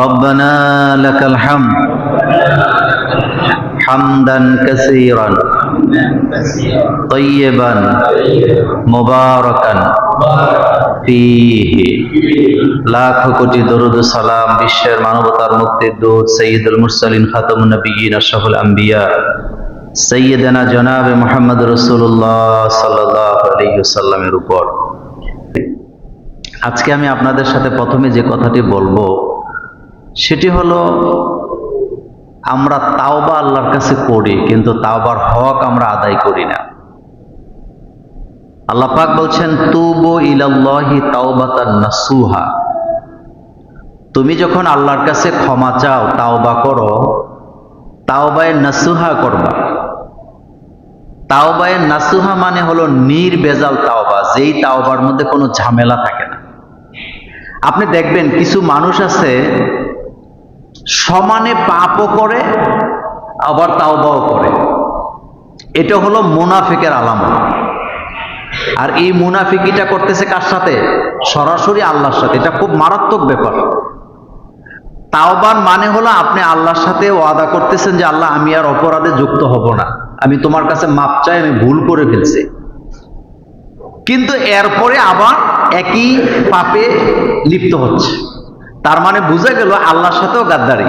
ربنا لك الحمد حمدا كثيرا طيبا مباركا فيه লাখ কোটি দরুদ সালাম বিশ্বের মানবতার মুক্তির দূত সৈয়দুল মুরসালিন খাতামুন নবিয়্যিন আশরাফুল আম্বিয়া সৈয়দনা জনাবে মুহাম্মদ রাসূলুল্লাহ সাল্লাল্লাহু আলাইহি ওয়াসাল্লামের উপর। আজকে আমি আপনাদের সাথে প্রথমে যে কথাটি বলবো সেটি হলো, আমরা তাওবা আল্লাহর কাছে করি, কিন্তু তাওবার হক আমরা আদায় করি না। আল্লাহ পাক বলছেন, তুবু ইলাল্লাহি তাওবাতান নাসুহা। তুমি যখন আল্লাহর কাছে ক্ষমা চাও, তাওবা করো, তাওবায়ে নাসুহা করবা। তাওবায়ে নাসুহা মানে হলো নির্ভেজাল তাওবা, যেই তাওবার মধ্যে কোনো ঝামেলা থাকে না। আপনি দেখবেন কিছু মানুষ আছে সমানে পাপও করে আবার তাওবাও করে, এটা হলো মুনাফিকের আলামত। আর এই মুনাফিকিটা করতেছে কার সাথে? সরাসরি আল্লাহর সাথে। এটা খুব মারাত্মক ব্যাপার। তাওবার মানে হলো আপনি আল্লাহর সাথে ওয়াদা করতেছেন যে আল্লাহ, আমি আর অপরাধে যুক্ত হব না, আমি তোমার কাছে মাপ চাই, আমি ভুল করে ফেলছি। কিন্তু এরপরে আবার একই পাপে লিপ্ত হচ্ছে। তার মানে বুঝা গেল আল্লাহর সাথেও গাদ্দারি।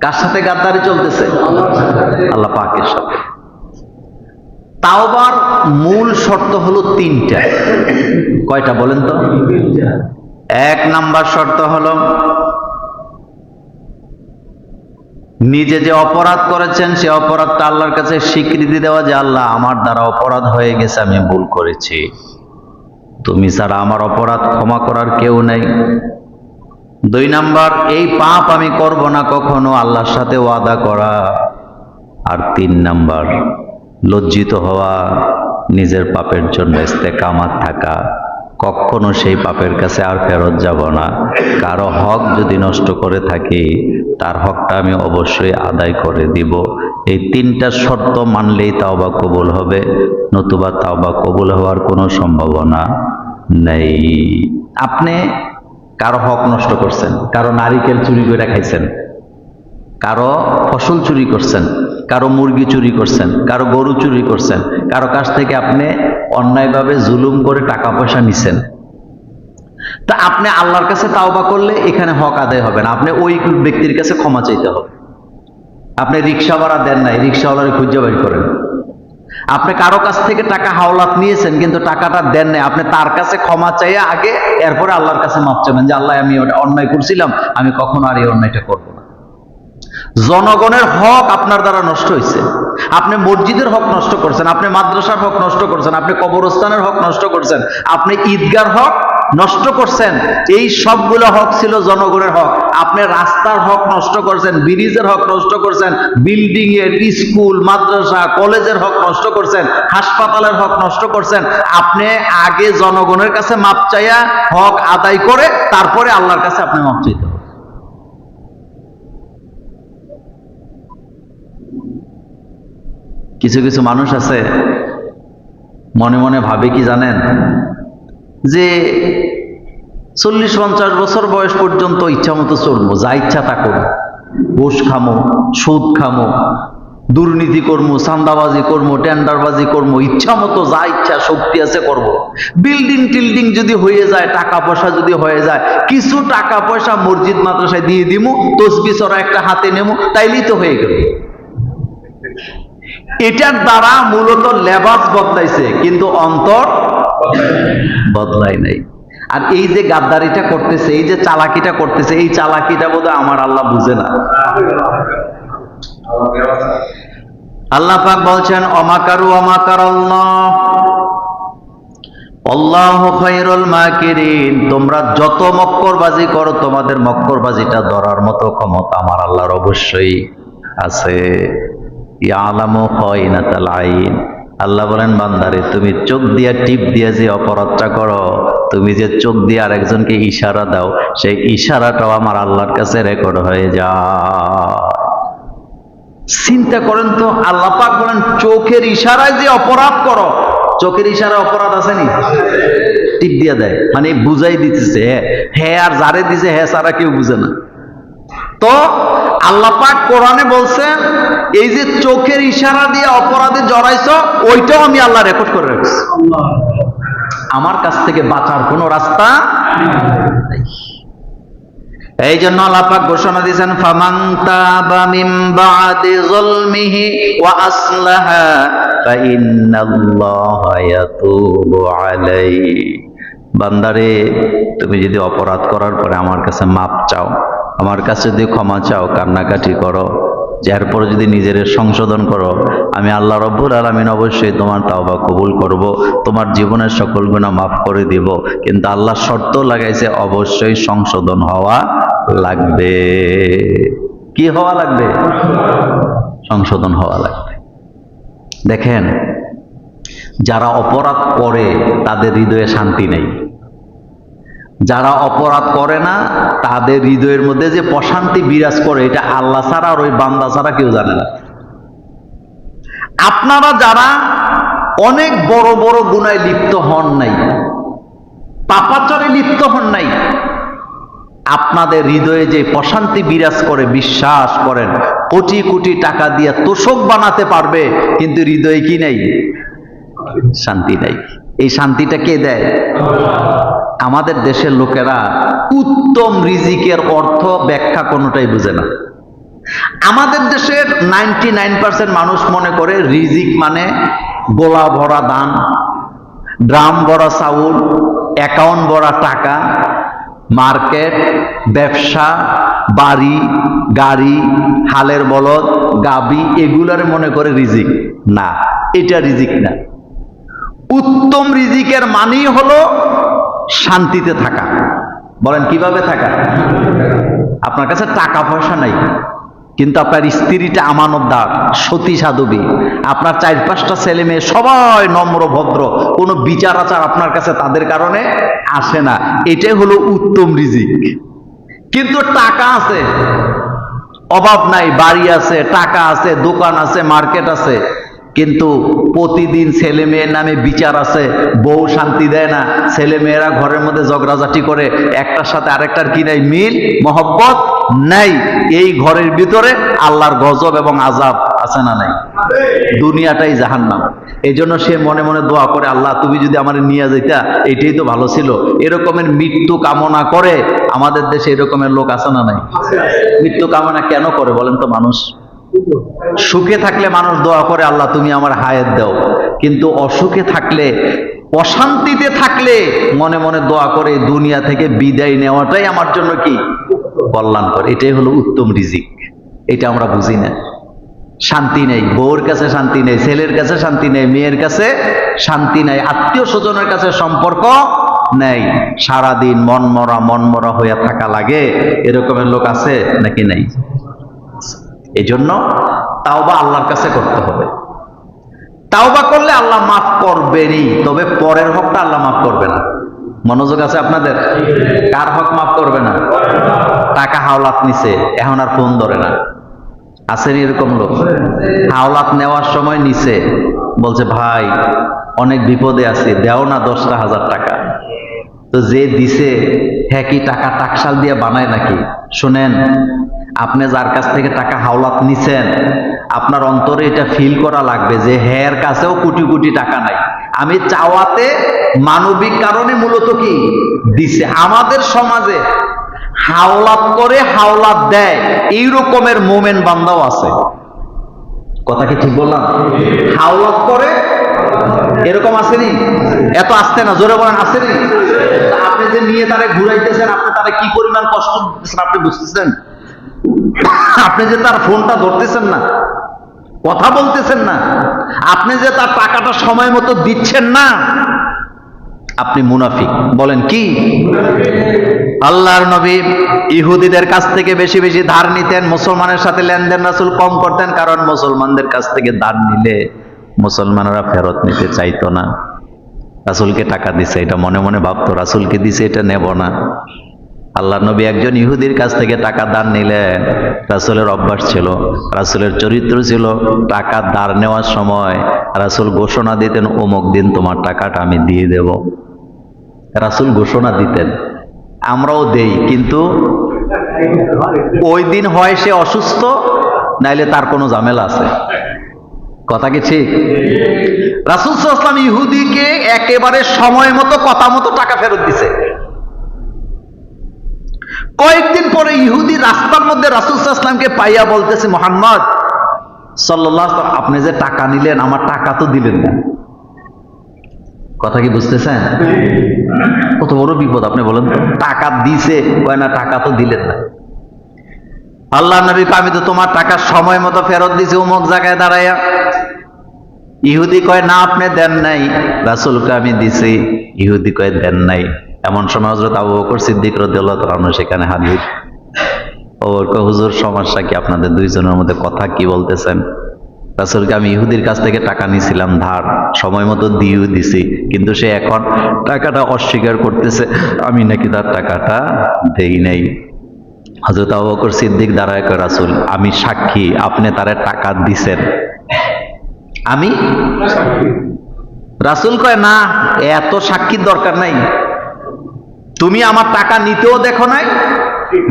কার সাথে গাদ্দারি চলতেছে? আল্লাহ পাকের সাথে। তাওবার মূল শর্ত হলো তিনটা। কয়টা বলেন তো? এক নাম্বার শর্ত হলো, নিজে যে অপরাধ করেছেন সে অপরাধটা আল্লাহর কাছে স্বীকৃতি দেওয়া যে আল্লাহ, আমার দ্বারা অপরাধ হয়ে গেছে, আমি ভুল করেছি, তুমি ছাড়া আমার অপরাধ ক্ষমা করার কেউ নেই। দুই নাম্বার, এই পাপ আমি করব না কখনো, আল্লাহর সাথে ওয়াদা করা। আর তিন নাম্বার, লজ্জিত হওয়া, নিজের পাপের জন্য ইস্তেকামাত থাকা, কখনো সেই পাপের কাছে আর ফেরত যাব না। কারো হক যদি নষ্ট করে থাকি, তার হকটা আমি অবশ্যই আদায় করে দিব। এই তিনটা শর্ত মানলেই তাওবা কবুল হবে, নতুবা তাওবা কবুল হওয়ার কোনো সম্ভাবনা নেই। আপনি কারো হক নষ্ট করছেন, কারো নারিকেল চুরি করে খাইছেন, কারো ফসল চুরি করছেন, কারো মুরগি চুরি করছেন, কারো গরু চুরি করছেন, কারো কাছ থেকে আপনি অন্যায়ভাবে জুলুম করে টাকা পয়সা নিছেন। তা আপনি আল্লাহর কাছে তাওবা করলে এখানে হক আদায় হবে না, আপনি ওই ব্যক্তির কাছে ক্ষমা চাইতে হবে। আপনি রিক্সা ভাড়া দেন নাই, রিক্সাওয়ালারে খুঁজে বের করেন। আপনি কারো কাছ থেকে টাকা হাওলাত নিয়েছেন কিন্তু টাকাটা দেন নাই, আপনি তার কাছে ক্ষমা চাইয়ে আগে এরপরে আল্লাহর কাছে মাপ চাইবেন যে আল্লাহ, আমি ওটা অন্যায় করছিলাম, আমি কখনো আর এই অন্যায়টা করবো না। জনগণের হক আপনার দ্বারা নষ্ট হয়েছে। আপনি মসজিদের হক নষ্ট করছেন, আপনি মাদ্রাসার হক নষ্ট করছেন, আপনি কবরস্থানের হক নষ্ট করছেন, আপনি ঈদগার হক নষ্ট করছেন। এই সবগুলো হক ছিল জনগণের হক। আপনি রাস্তার হক নষ্ট করছেন, ব্রিজের হক নষ্ট করছেন, বিল্ডিং এর, স্কুল, মাদ্রাসা, কলেজের হক নষ্ট করছেন, হাসপাতালের হক নষ্ট করছেন। আপনি আগে জনগণের কাছে মাপ চাইয়া হক আদায় করে তারপরে আল্লাহর কাছে আপনি মাপ চাইতে হবে। কিছু কিছু মানুষ আছে মনে মনে ভাবে কি জানেন, যে 40-50 বছর বয়স পর্যন্ত ইচ্ছা মতো চলবো, যা ইচ্ছা তা করবো, ঘুষ খামো, সুদ খামো, দুর্নীতি করবো, চাঁদাবাজি করবো, টেন্ডারবাজি করবো, ইচ্ছা মতো যা ইচ্ছা শক্তি আছে করব। বিল্ডিং টিল্ডিং যদি হয়ে যায়, টাকা পয়সা যদি হয়ে যায়, কিছু টাকা পয়সা মসজিদ মাদ্রাসায় দিয়ে দিমু, তসবিহ সরা একটা হাতে নেমু, তাইলেই তো হয়ে গেল। এটার দ্বারা মূলত লেবাস বদলাইছে কিন্তু অন্তর বদলাই নাই। আর এই যে গাদ্দারিটা করতেছে, এই যে চালাকিটা করতেছে, এই চালাকিটা বোধহয় আমার আল্লাহ বুঝে না। আল্লাহ পাক বলছেন, অমাকারু অমাকারাল্লাহ আল্লাহু খায়রুল মাকিরিন। তোমরা যত মক্করবাজি করো, তোমাদের মক্করবাজিটা ধরার মতো ক্ষমতা আমার আল্লাহর অবশ্যই আছে। ইয়ালামু খায়িনাতাল আইন। আল্লাহ বলেন, বান্দারে তুমি চোখ দিয়া টিপ দিয়া যে অপরাধটা করো, তুমি যে চোখ দিয়ে আরেকজনকে ইশারা দাও, সেই ইশারাটাও আমার আল্লাহর কাছে রেকর্ড হয়ে যায়। চিন্তা করেন তো, আল্লাহ পাক বলেন চোখের ইশারায় যে অপরাধ করো চোখের ইশারা অপরাধ আসেনি? টিপ দিয়ে দেয়, মানে বুঝাই দিতেছে হ্যাঁ, আর যারে দিছে হ্যাঁ সারা কেউ বুঝে না। তো আল্লাহ পাক কোরআনে বলছেন এই যে চোখের ইশারা দিয়ে অপরাধে জড়াইছো, ওইটাও আমি আল্লাহ রেকর্ড করে রাখছি। আমার কাছ থেকে বাঁচার কোনো রাস্তা নেই। এই জন্য আল্লাহ পাক ঘোষণা দিয়েছেন, ফামান তাবা মিন বাদি যুলমিহি ওয়া আসলাহা ফাইন্নাল্লাহা ইয়াতুবু আলাইহি। বান্দারে, তুমি যদি অপরাধ করার পরে আমার কাছে মাপ চাও, আমার কাছে যদি ক্ষমা চাও, কান্নাকাটি করো, যার পরে যদি নিজের সংশোধন করো, আমি আল্লাহ রব্বুল আলামিন অবশ্যই তোমার তাওবা কবুল করব, তোমার জীবনের সকল গুনাহ মাফ করে দিব। কিন্তু আল্লাহ শর্ত লাগাইছে, অবশ্যই সংশোধন হওয়া লাগবে। কি হওয়া লাগবে? সংশোধন হওয়া লাগবে। দেখেন, যারা অপরাধ করে তাদের হৃদয়ে শান্তি নেই। যারা অপরাধ করে না তাদের হৃদয়ের মধ্যে যে প্রশান্তি বিরাজ করে, এটা আল্লাহ ছাড়া আর ওই বান্দা ছাড়া কেউ জানে না। আপনারা যারা অনেক বড় বড় গুনায় লিপ্ত হন নাই, পাপাচারে লিপ্ত হন নাই, আপনাদের হৃদয়ে যে প্রশান্তি বিরাজ করে, বিশ্বাস করেন কোটি কোটি টাকা দিয়ে তোষক বানাতে পারবে, কিন্তু হৃদয়ে কি নাই? শান্তি নাই। এই শান্তিটা কে দেয়? আমাদের দেশের লোকেরা উত্তম রিজিকের অর্থ ব্যাখ্যা কোনোটাই বুঝে না। আমাদের দেশের 99% মানুষ মনে করে রিজিক মানে গোলা ভরা ধান, ড্রাম ভরা চাউল, অ্যাকাউন্ট ভরা টাকা, মার্কেট, ব্যবসা, বাড়ি, গাড়ি, হালের বলদ, গাবি, এগুলার মনে করে রিজিক। না, এটা রিজিক না। উত্তম রিজিকের মানেই হলো শান্তিতে থাকা। বলেন কিভাবে থাকা? আপনার কাছে টাকা পয়সা নাই, কিন্তু আপনার স্ত্রীটা আমানতদার, সতী সাধবী, আপনার 4-5টা ছেলে মেয়ে সবাই নম্র ভদ্র, কোনো বিচার আচার আপনার কাছে তাদের কারণে আসে না, এটাই হলো উত্তম রিজিক। কিন্তু টাকা আছে, অভাব নাই, বাড়ি আছে, টাকা আছে, দোকান আছে, মার্কেট আছে, কিন্তু প্রতিদিন ছেলে মেয়ের নামে বিচার আছে, বউ শান্তি দেয় না, ছেলে মেয়েরা ঘরের মধ্যে ঝগড়াঝাটি করে, একটার সাথে আরেকটার কি নাই? মিল মহব্বত নাই। এই ঘরের ভিতরে আল্লাহর গজব এবং আযাব আছে না নাই? দুনিয়াটাই জাহান্নাম। এই জন্য সে মনে মনে দোয়া করে, আল্লাহ তুমি যদি আমার নিয়ে যাইতা, এটাই তো ভালো ছিল। এরকমের মৃত্যু কামনা করে। আমাদের দেশে এরকমের লোক আছে না নাই? মৃত্যু কামনা কেন করে বলেন তো মানুষ? সুখে থাকলে মানুষ দোয়া করে, আল্লাহ তুমি আমার হায়াত দাও, কিন্তু অসুখে থাকলে, অশান্তিতে থাকলে মনে মনে দোয়া করে দুনিয়া থেকে বিদায় নেওয়াটাই আমার জন্য কি কল্যাণকর। এটাই হলো উত্তম রিজিক। এটা আমরা বুঝি না। শান্তি নেই, বউর কাছে শান্তি নেই, ছেলের কাছে শান্তি নেই, মেয়ের কাছে শান্তি নেই, আত্মীয় স্বজনের কাছে সম্পর্ক নেই, সারাদিন মন মরা হইয়া থাকা লাগে। এরকমের লোক আছে নাকি নেই? এই জন্য তাওবা আল্লাহর কাছে করতে হবে। তাওবা করলে আল্লাহ মাফ করবেনই, তবে পরের হকটা আল্লাহ মাফ করবে না। মনোযোগ আছে আপনাদের? কার হক মাফ করবে না? টাকা হাওলাত নিছে, এখন আর ফোন ধরে না। আছেন এরকম লোক? হাওলাত নেওয়ার সময় নিছে, বলছে ভাই অনেক বিপদে আছি, দেও না 10,000 টাকা। তো যে দিছে হ্যাঁ কি টাকা টাকশাল দিয়ে বানায় নাকি? শুনেন, আপনি যার কাছ থেকে টাকা হাওলাত নিছেন, আপনার অন্তরে এটা ফিল করা লাগবে যে হ্যার কাছেও কোটি কোটি টাকা নাই, আমি চাওয়াতে মানবিক কারণে মূলত কি দিছে। আমাদের সমাজে হাওলাত করে হাওলাত দেয় এই রকমের মোমেন বান্দাও আছে। কথা কি ঠিক বললাম? হাওলাত করে এরকম আসেনি? এত আসতে না, জোরে বলেন আসেনি? আপনি যে নিয়ে তারে ঘুরাইতেছেন, আপনি তারে কি পরিমাণ কষ্ট দিচ্ছেন আপনি বুঝতেছেন? আপনি যে তার ফোনটা ধরতেছেন না, কথা বলতেছেন না, আপনি যে তার টাকাটা সময় মতো দিচ্ছেন না, আপনি মুনাফিক। বলেন কি? আল্লাহর নবী ইহুদিদের কাছ থেকে বেশি বেশি ধার নিতেন, মুসলমানের সাথে লেনদেন রাসূল কম করতেন, কারণ মুসলমানদের কাছ থেকে ধার নিলে মুসলমানরা ফেরত নিতে চাইতো না। রাসূলকে টাকা দিছে এটা মনে মনে ভাবতো, রাসূলকে দিছে এটা নেব না। আল্লাহ নবী একজন ইহুদির কাছ থেকে টাকা ধার নিলেন। রাসূলের অভ্যাস ছিল, রাসূলের চরিত্র ছিল, টাকা ধার নেওয়ার সময় রাসূল ঘোষণা দিতেন, অমুক দিন তোমার টাকাটা আমি দিয়ে দেব। রাসূল ঘোষণা দিতেন, আমরাও দেই, কিন্তু ওই দিন হয় সে অসুস্থ, নাইলে তার কোনো ঝামেলা আছে। কথা কি ঠিক? রাসূল সাল্লাল্লাহু আলাইহি ওয়াসাল্লাম ইহুদিকে একেবারে সময় মতো কথা মতো টাকা ফেরত দিছে। কয়েকদিন পরে ইহুদি রাস্তার মধ্যে রাসূল সাল্লাল্লাহু আলাইহি ওয়াসাল্লামকে পাইয়া বলতেছে, মুহাম্মদ সাল্লাল্লাহু আলাইহি ওয়াসাল্লাম, আপনি যে টাকা নিলেন, আমার টাকা তো দিলেন না। কথা কি বুঝতেছেন? কত বড় বিপদ আপনি বলেন তো। টাকা দিছে, কয় না টাকা তো দিলেন না। আল্লাহ নবী, আমি তো তোমার টাকা সময় মতো ফেরত দিছি অমুক জায়গায় দাঁড়াইয়া। ইহুদি কয়, না আপনি দেন নাই। রাসূলকে আমি দিছি। ইহুদি কয়, দেন নাই। এমন সময় হযরত আবু বকর সিদ্দিক রাদিয়াল্লাহু তাআলা আনহু সেখানে হাজির। ওর কয়, হুজুর সমস্যা কি? আপনাদের দুইজনের মধ্যে কথা কি বলতেছেন? রাসূলকে, আমি ইহুদির কাছ থেকে টাকা নিয়েছিলাম ধার, সময় মতো দিয়েও দিছি, কিন্তু সে এখন টাকাটা অস্বীকার করতেছে, আমি নাকি তার টাকাটা দেই নাই। হযরত আবু বকর সিদ্দিক দাঁড়ায় কয়, রাসূল আমি সাক্ষী, আপনি তারে টাকা দিছেন। আমি? রাসূল কয়, না, এত সাক্ষীর দরকার নাই। তুমি আমার টাকা নিতেও দেখো নাই,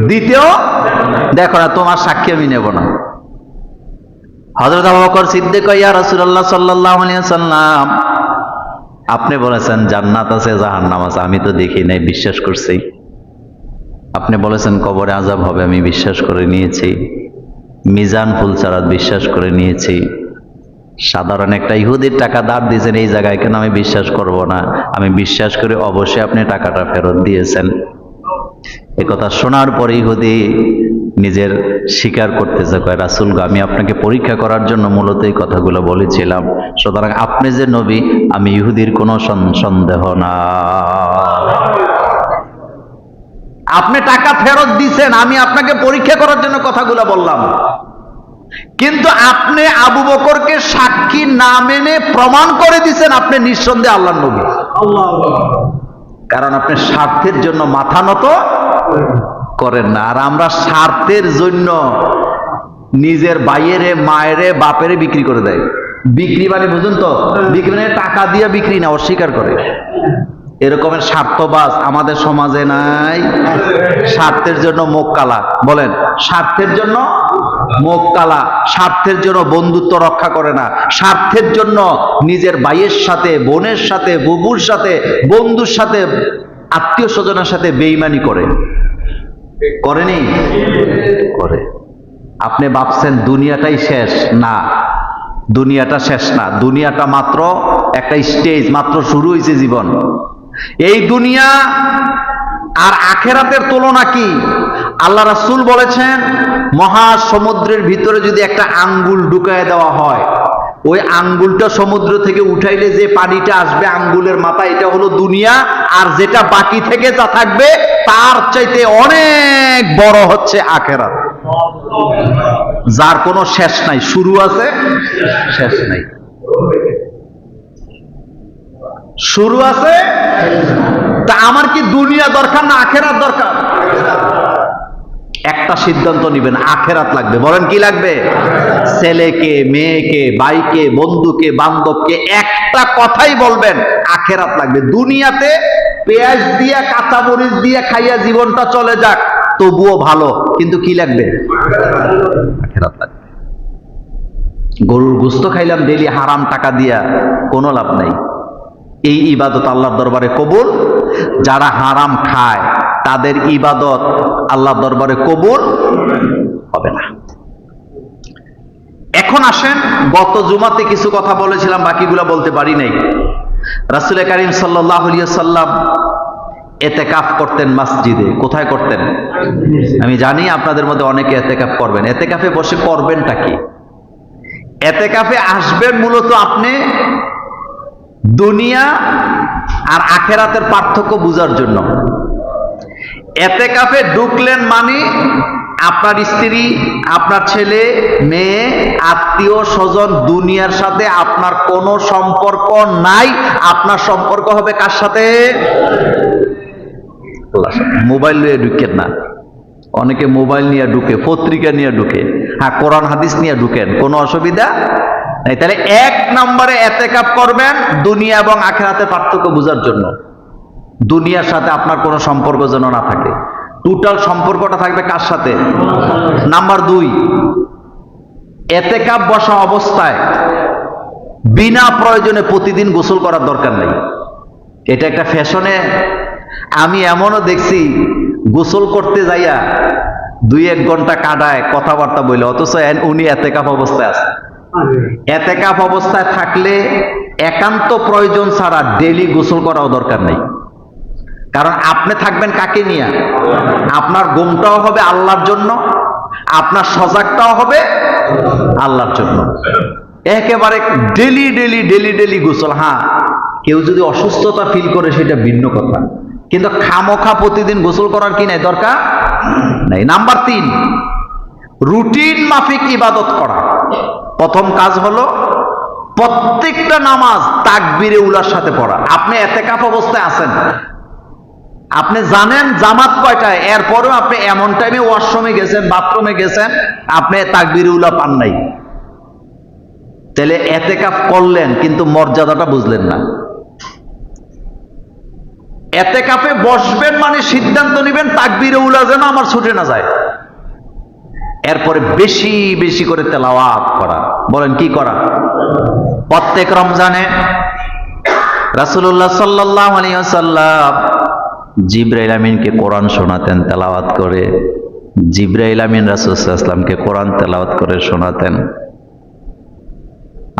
দিতেও দেখো না, তোমার সাক্ষী আমি নেব না। হযরত আবু বকর সিদ্দিক কয়, ইয়া রাসূলুল্লাহ সাল্লাল্লাহু আলাইহি ওয়াসাল্লাম, আপনি বলেছেন জান্নাত আছে, জাহান্নাম আছে, আমি তো দেখি নাই, বিশ্বাস করছি। আপনি বলেছেন কবরে আযাব হবে, আমি বিশ্বাস করে নিয়েছি। মিজান ফুলসারাত বিশ্বাস করে নিয়েছি। সাধারণ একটা ইহুদির টাকা ধার দিয়েছেন, এই জায়গায় কেন আমি বিশ্বাস করব না? আমি বিশ্বাস করে অবশ্যই আপনি টাকাটা ফেরত দিয়েছেন। এ কথা শোনার পরে ইহুদি নিজের স্বীকার করতেছে, কয়, রাসূল গো, আমি আপনাকে পরীক্ষা করার জন্য মূলত এই কথাগুলো বলেছিলাম। সুতরাং আপনি যে নবী, আমি ইহুদির কোনো সন্দেহ না। আপনি টাকা ফেরত দিয়েছেন, আমি আপনাকে পরীক্ষা করার জন্য কথাগুলো বললাম। কিন্তু আপনি আবু বকরকে সাক্ষী না মেনে প্রমাণ করে দিয়েছেন আপনি নিঃসন্দেহে আল্লাহর নবী। কারণ আপনি স্বার্থের জন্য মাথা নত করেন না। আর আমরা স্বার্থের জন্য নিজের ভাইয়েরে, মায়েরে, বাপেরে বিক্রি করে দেয়। বিক্রি মানে বুঝুন তো, বিক্রি মানে টাকা দিয়ে বিক্রি না, অস্বীকার করে। এরকমের স্বার্থবাজ আমাদের সমাজে নাই। স্বার্থের জন্য মুখ কালা, বলেন, স্বার্থের জন্য মুখ কালা, স্বার্থের জন্য বন্ধুত্ব রক্ষা করে না, স্বার্থের জন্য নিজের ভাইয়ের সাথে, বোনের সাথে, বুবুর সাথে, বন্ধুর সাথে, আত্মীয় স্বজনের সাথে বেঈমানি করে। করেনি? করে। আপনি ভাবছেন দুনিয়াটাই শেষ? না, দুনিয়াটা শেষ না। দুনিয়াটা মাত্র একটা স্টেজ, মাত্র শুরু হয়েছে জীবন। এই দুনিয়া আর আখেরাতের তুলনা কি? আল্লাহ রাসূল বলেছেন, মহাসমুদ্রের ভিতরে যদি একটা আঙ্গুল ঢুকায় দেওয়া হয়, ওই আঙ্গুলটা সমুদ্র থেকে উঠাইলে যে পানিটা আসবে আঙ্গুলের মাথায়, এটা হলো দুনিয়া। আর যেটা বাকি থেকে যা থাকবে তার চাইতে অনেক বড় হচ্ছে আখেরাত, যার কোনো শেষ নাই। শুরু আছে, শেষ নাই। শুরু আছে। তা আমার কি দুনিয়া দরকার না আখেরাত দরকার? একটা সিদ্ধান্ত নিবেন, আখেরাত লাগবে। বলেন কি লাগবে? ছেলেকে, মেয়েকে, ভাইকে, বন্ধুকে, বান্ধবকে একটা কথাই বলবেন, আখেরাত লাগবে। দুনিয়াতে পেঁয়াজ দিয়া, কাঁচা মরিচ দিয়া খাইয়া জীবনটা চলে যাক, তবুও ভালো, কিন্তু কি লাগবে? আখেরাত লাগবে। গরুর গোশত খাইলাম ডেইলি হারাম টাকা দিয়া, কোনো লাভ নাই। এই ইবাদত আল্লাহর দরবারে কবুল। যারা হারাম খায় তাদের ইবাদত আল্লাহর দরবারে কবুল হবে না। এখন আসেন, গত জুমাতে কিছু কথা বলেছিলাম, বাকিগুলা বলতে পারি নাই। রাসূল কারীম সাল্লাল্লাহু আলাইহি ওয়াসাল্লাম ইতিকাফ করতেন মসজিদে। কোথায় করতেন? আমি জানি আপনাদের মধ্যে অনেকে ইতিকাফ করবেন। ইতিকাফে বসে করবেনটা কি? ইতিকাফে আসবেন মূলত আপনি দুনিয়া আর আখেরাতের পার্থক্য বুঝার জন্য। ইতিকাফে ঢুকলেন মানে আপনার স্ত্রী, আপনার ছেলে, মেয়ে, আত্মীয় স্বজন, দুনিয়ার সাথে আপনার কোনো সম্পর্ক নাই। আপনার সম্পর্ক হবে কার সাথে? আল্লাহর সাথে। মোবাইল নিয়ে ঢুকেন না। অনেকে মোবাইল নিয়ে ঢুকে, পত্রিকা নিয়ে ঢুকে, হ্যাঁ কোরআন হাদিস নিয়ে ঢুকেন, কোনো অসুবিধা নাই। তাহলে 1 নম্বরে এতেকাফ করবেন দুনিয়া এবং আখিরাতের পার্থক্য বোঝার জন্য। দুনিয়ার সাথে আপনার কোনো সম্পর্ক যেন না থাকে, টোটাল সম্পর্কটা থাকবে কার সাথে? নাম্বার 2, এতেকাফ বসা অবস্থায় বিনা প্রয়োজনে প্রতিদিন গোসল করার দরকার নেই। এটা একটা ফ্যাশনে আমি এমনও দেখছি, গোসল করতে যাইয়া 2-1 ঘন্টা কাটায় কথাবার্তা বলে, অথচ উনি এতেকাফ অবস্থায় আছে। এতেকাফ অবস্থায় থাকলে একান্ত প্রয়োজন ছাড়া ডেইলি গোসল করাও দরকার নেই। কারণ আপনি থাকবেন কাকে নিয়ে? আপনার ঘুমটাও হবে আল্লাহর জন্য, আপনার সজাগটাও হবে আল্লাহর জন্য। একেবারে ডেলি ডেলি ডেলি ডেলি গোসল, হ্যাঁ কেউ যদি অসুস্থতা ফিল করে সেটা ভিন্ন কথা, কিন্তু খামোখা প্রতিদিন গোসল করার কি নাই দরকার নাই। নাম্বার 3, রুটিন মাফিক ইবাদত করা। প্রথম কাজ হলো প্রত্যেকটা নামাজ তাকবীরে উলার সাথে পড়া। আপনি এতেকাফ অবস্থায় আছেন, আপনি জানেন জামাত কয়টায়, এরপরেও আপনি এমন টাইমে ওয়াশরুমে গেছেন, বাথরুমে গেছেন, আপনি তাকবীরে উলা পান নাই, তাহলে এতেকাফ করলেন কিন্তু মর্যাদাটা বুঝলেন না। এতেকাফে বসবেন মানে সিদ্ধান্ত নেবেন তাকবীরে উলা যেন আমার ছুটে না যায়। এরপরে বেশি বেশি করে তেলাওয়াত করা। বলেন কি করা? প্রত্যেক রমজানে রাসূলুল্লাহ সাল্লাল্লাহু আলাইহি ওয়াসাল্লাম জিবরাইল আমিনকে কোরআন শোনাতেন তেলাওয়াত করে। জিবরাইল আমিন রাসূল সাল্লাল্লাহু আলাইহি ওয়াসাল্লামকে কোরআন তেলাওয়াত করে শোনাতেন।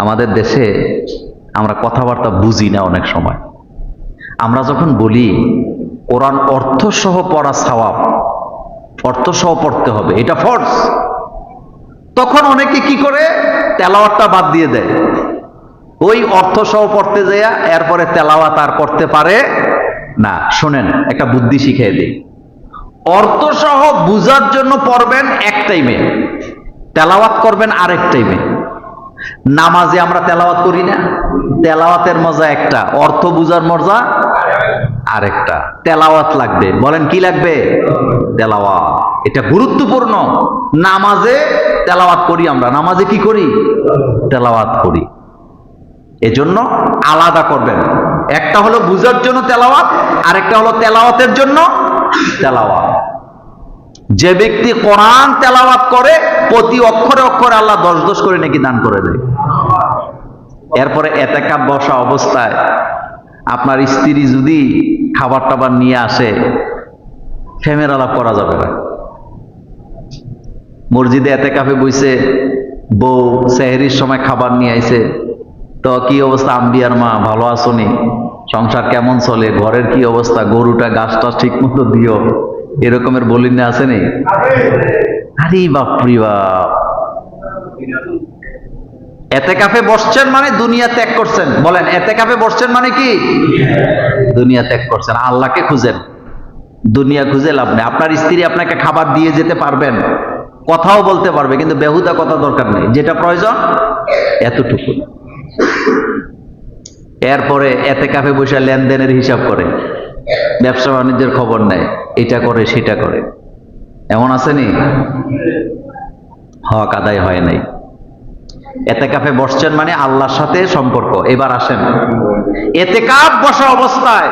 আমাদের দেশে আমরা কথাবার্তা বুঝি না অনেক সময়। আমরা যখন বলি কোরআন অর্থ সহ পড়া সওয়াব, অর্থ সহ পড়তে হবে, এটা ফরজ, তখন অনেকে কি করে তেলাওয়াতটা বাদ দিয়ে দেয়। ওই অর্থ সহ পড়তে যায়, এরপরে তেলাওয়াত আর করতে পারে না। শোনেন, একটা বুদ্ধি শিখিয়ে দিই। অর্থ সহ বুঝার জন্য পড়বেন এক টাইমে, তেলাওয়াত করবেন আরেক টাইমে। নামাজে আমরা তেলাওয়াত করি না, তেলাওয়াতের মজা একটা, অর্থ বুঝার মজা আরেকটা। তেলাওয়াত লাগবে। বলেন কি লাগবে? তেলাওয়াত। এটা গুরুত্বপূর্ণ। নামাজে তেলাওয়াত করি আমরা, নামাজে কি করি? তেলাওয়াত করি। এজন্য আলাদা করবেন। একটা হলো বুঝার জন্য তেলাওয়াত, আরেকটা হলো তেলাওয়াতের জন্য তেলাওয়াত। যে ব্যক্তি কোরআন তেলাওয়াত করে প্রতি অক্ষরে অক্ষরে আল্লাহ 10 করে নাকি দান করে দেয়। এরপরে এতেকাফ বসা অবস্থায় আপনার স্ত্রী যদি খাবার টাবার নিয়ে আসে, ফেমের আলাপ করা যাবে না। মসজিদে এতেকাফে বইছে, বউ সেহরির সময় খাবার নিয়ে আইছে, তো কি অবস্থা আম্বিয়ার মা, ভালো আছোনি? সংসার কেমন চলে? ঘরের কি অবস্থা? গরুটা গাছটা ঠিক মতো দিও, এরকমের বলিন না আছে নেই? আরে বাপরি বাপ! এতেকাফে বসছেন মানে দুনিয়া ত্যাগ করছেন। বলেন এতেকাফে বসছেন মানে কি? দুনিয়া ত্যাগ করছেন। আল্লাহকে খুঁজেন, দুনিয়া খুঁজে লাভ নেই। আপনার স্ত্রী আপনাকে খাবার দিয়ে যেতে পারবেন, কথাও বলতে পারবে, কিন্তু বেহুদা কথা দরকার নেই, যেটা প্রয়োজন এতটুকু। এরপরে এতেকাফে বসে লেনদেনের হিসাব করে, ব্যবসা বাণিজ্যের খবর নেয়, এটা করে সেটা করে। এমন আসেনি? হক আদায় হয় নাই। এতেকাফে বসছেন মানে আল্লাহর সাথে সম্পর্ক। এবার আসেন, এতেকাফ বসা অবস্থায়